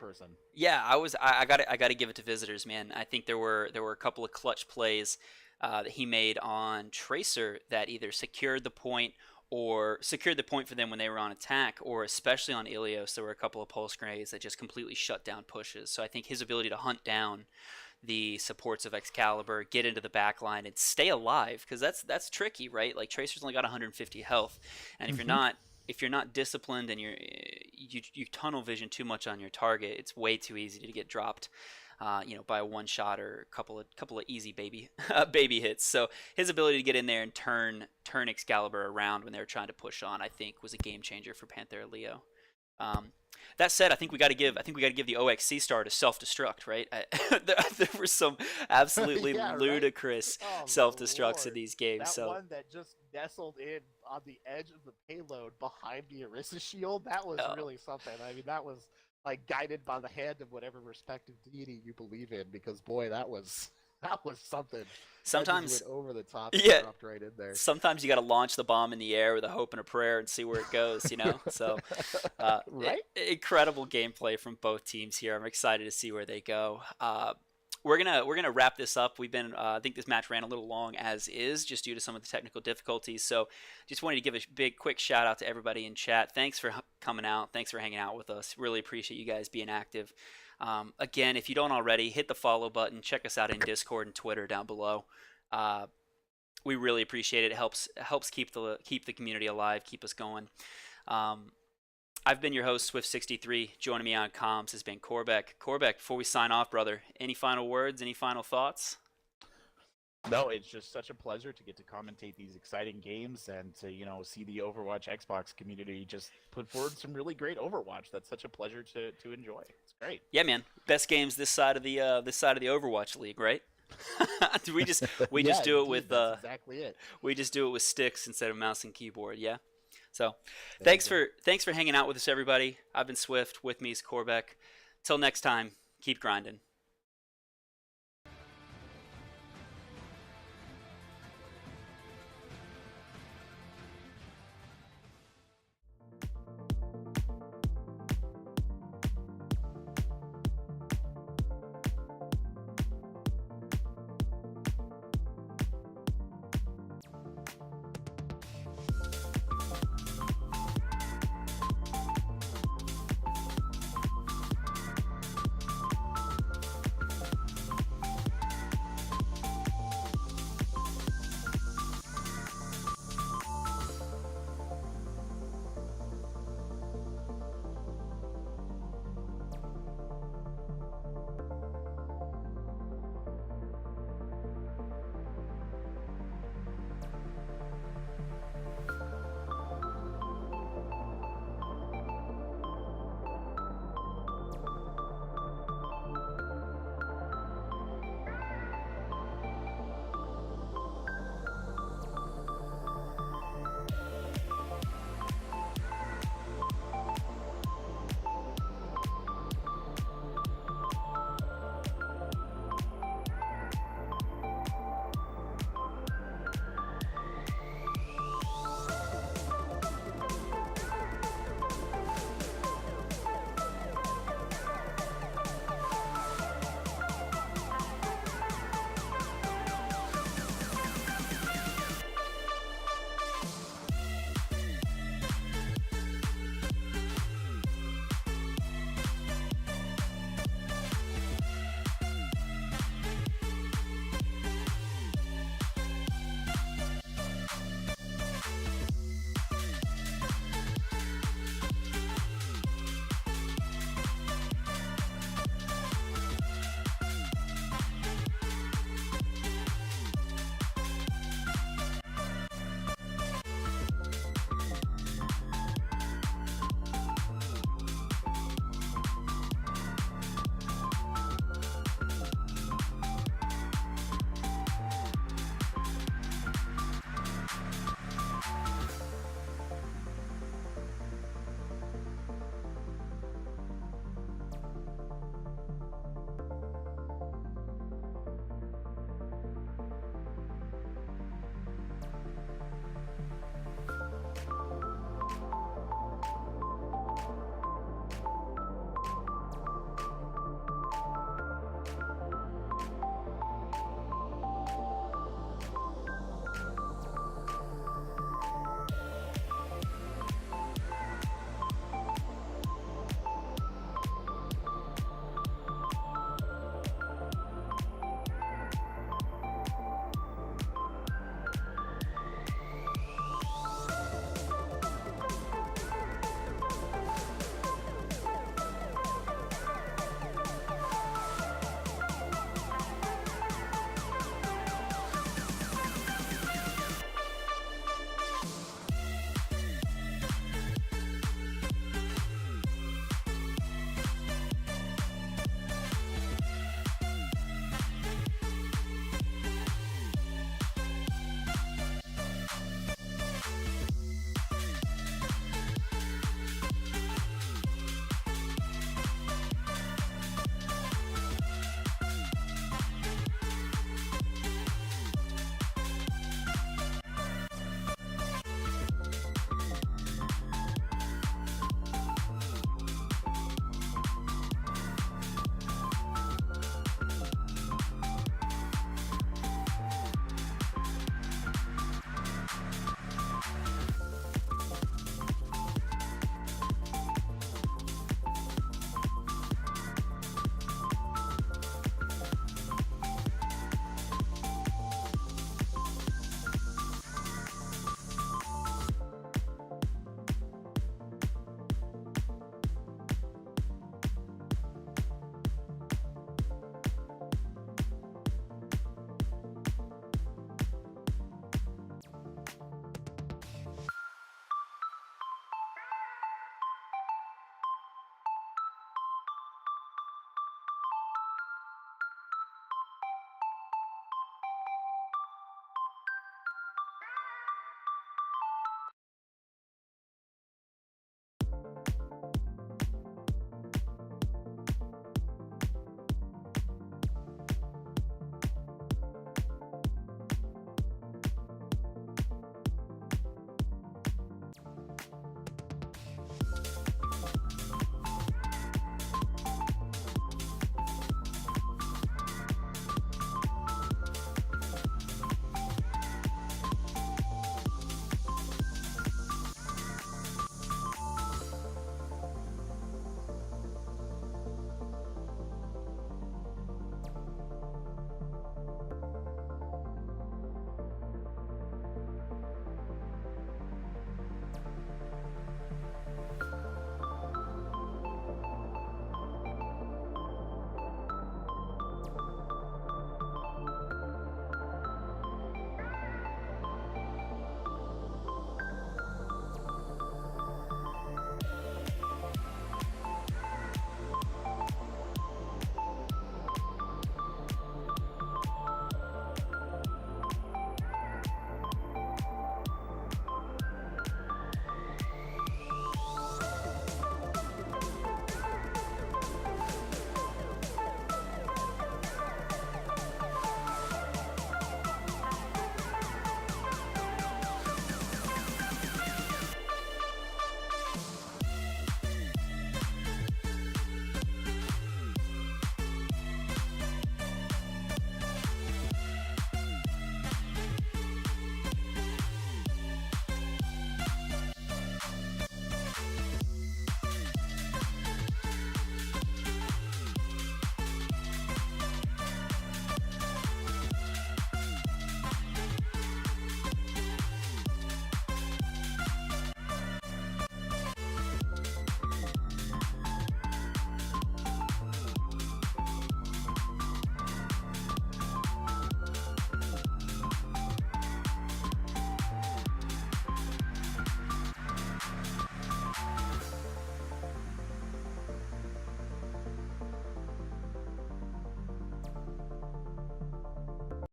person? Yeah, I got to give it to Visitors, man. I think there were a couple of clutch plays that he made on Tracer that either secured the point for them when they were on attack, or especially on Ilios, there were a couple of pulse grenades that just completely shut down pushes. So I think his ability to hunt down the supports of Excalibur, get into the back line, and stay alive, because that's tricky, right? Like, Tracer's only got 150 health, and if you're not disciplined and you tunnel vision too much on your target, it's way too easy to get dropped. By a one shot or a couple of easy baby hits. So his ability to get in there and turn Excalibur around when they were trying to push on, I think, was a game changer for Panthera Leo. That said, I think we got to give the OXC star to self-destruct, right? There were some absolutely ludicrous self-destructs in these games. That one that just nestled in on the edge of the payload behind the Orisa shield, that was really something. I mean, that was like guided by the hand of whatever respective deity you believe in, because boy, that was something. Sometimes went over the top, dropped right in there. Sometimes you got to launch the bomb in the air with a hope and a prayer and see where it goes, So, right? Incredible gameplay from both teams here. I'm excited to see where they go. we're gonna wrap this up. We've been I think this match ran a little long as is, just due to some of the technical difficulties. So just wanted to give a big quick shout out to everybody in chat. Thanks for coming out. Thanks for hanging out with us. Really appreciate you guys being active. Again, if you don't already, hit the follow button. Check us out in Discord and Twitter down below. We really appreciate it. It helps keep the community alive, keep us going. I've been your host, Swift63. Joining me on comms has been Corbeck. Corbeck, before we sign off, brother, any final words, any final thoughts? No, it's just such a pleasure to get to commentate these exciting games and to, see the Overwatch Xbox community just put forward some really great Overwatch. That's such a pleasure to enjoy. It's great. Yeah, man. Best games this side of the Overwatch League, right? we just do it with that's exactly it. We just do it with sticks instead of mouse and keyboard, yeah. So, thanks for hanging out with us, everybody. I've been Swift. With me is Corbeck. Till next time, keep grinding.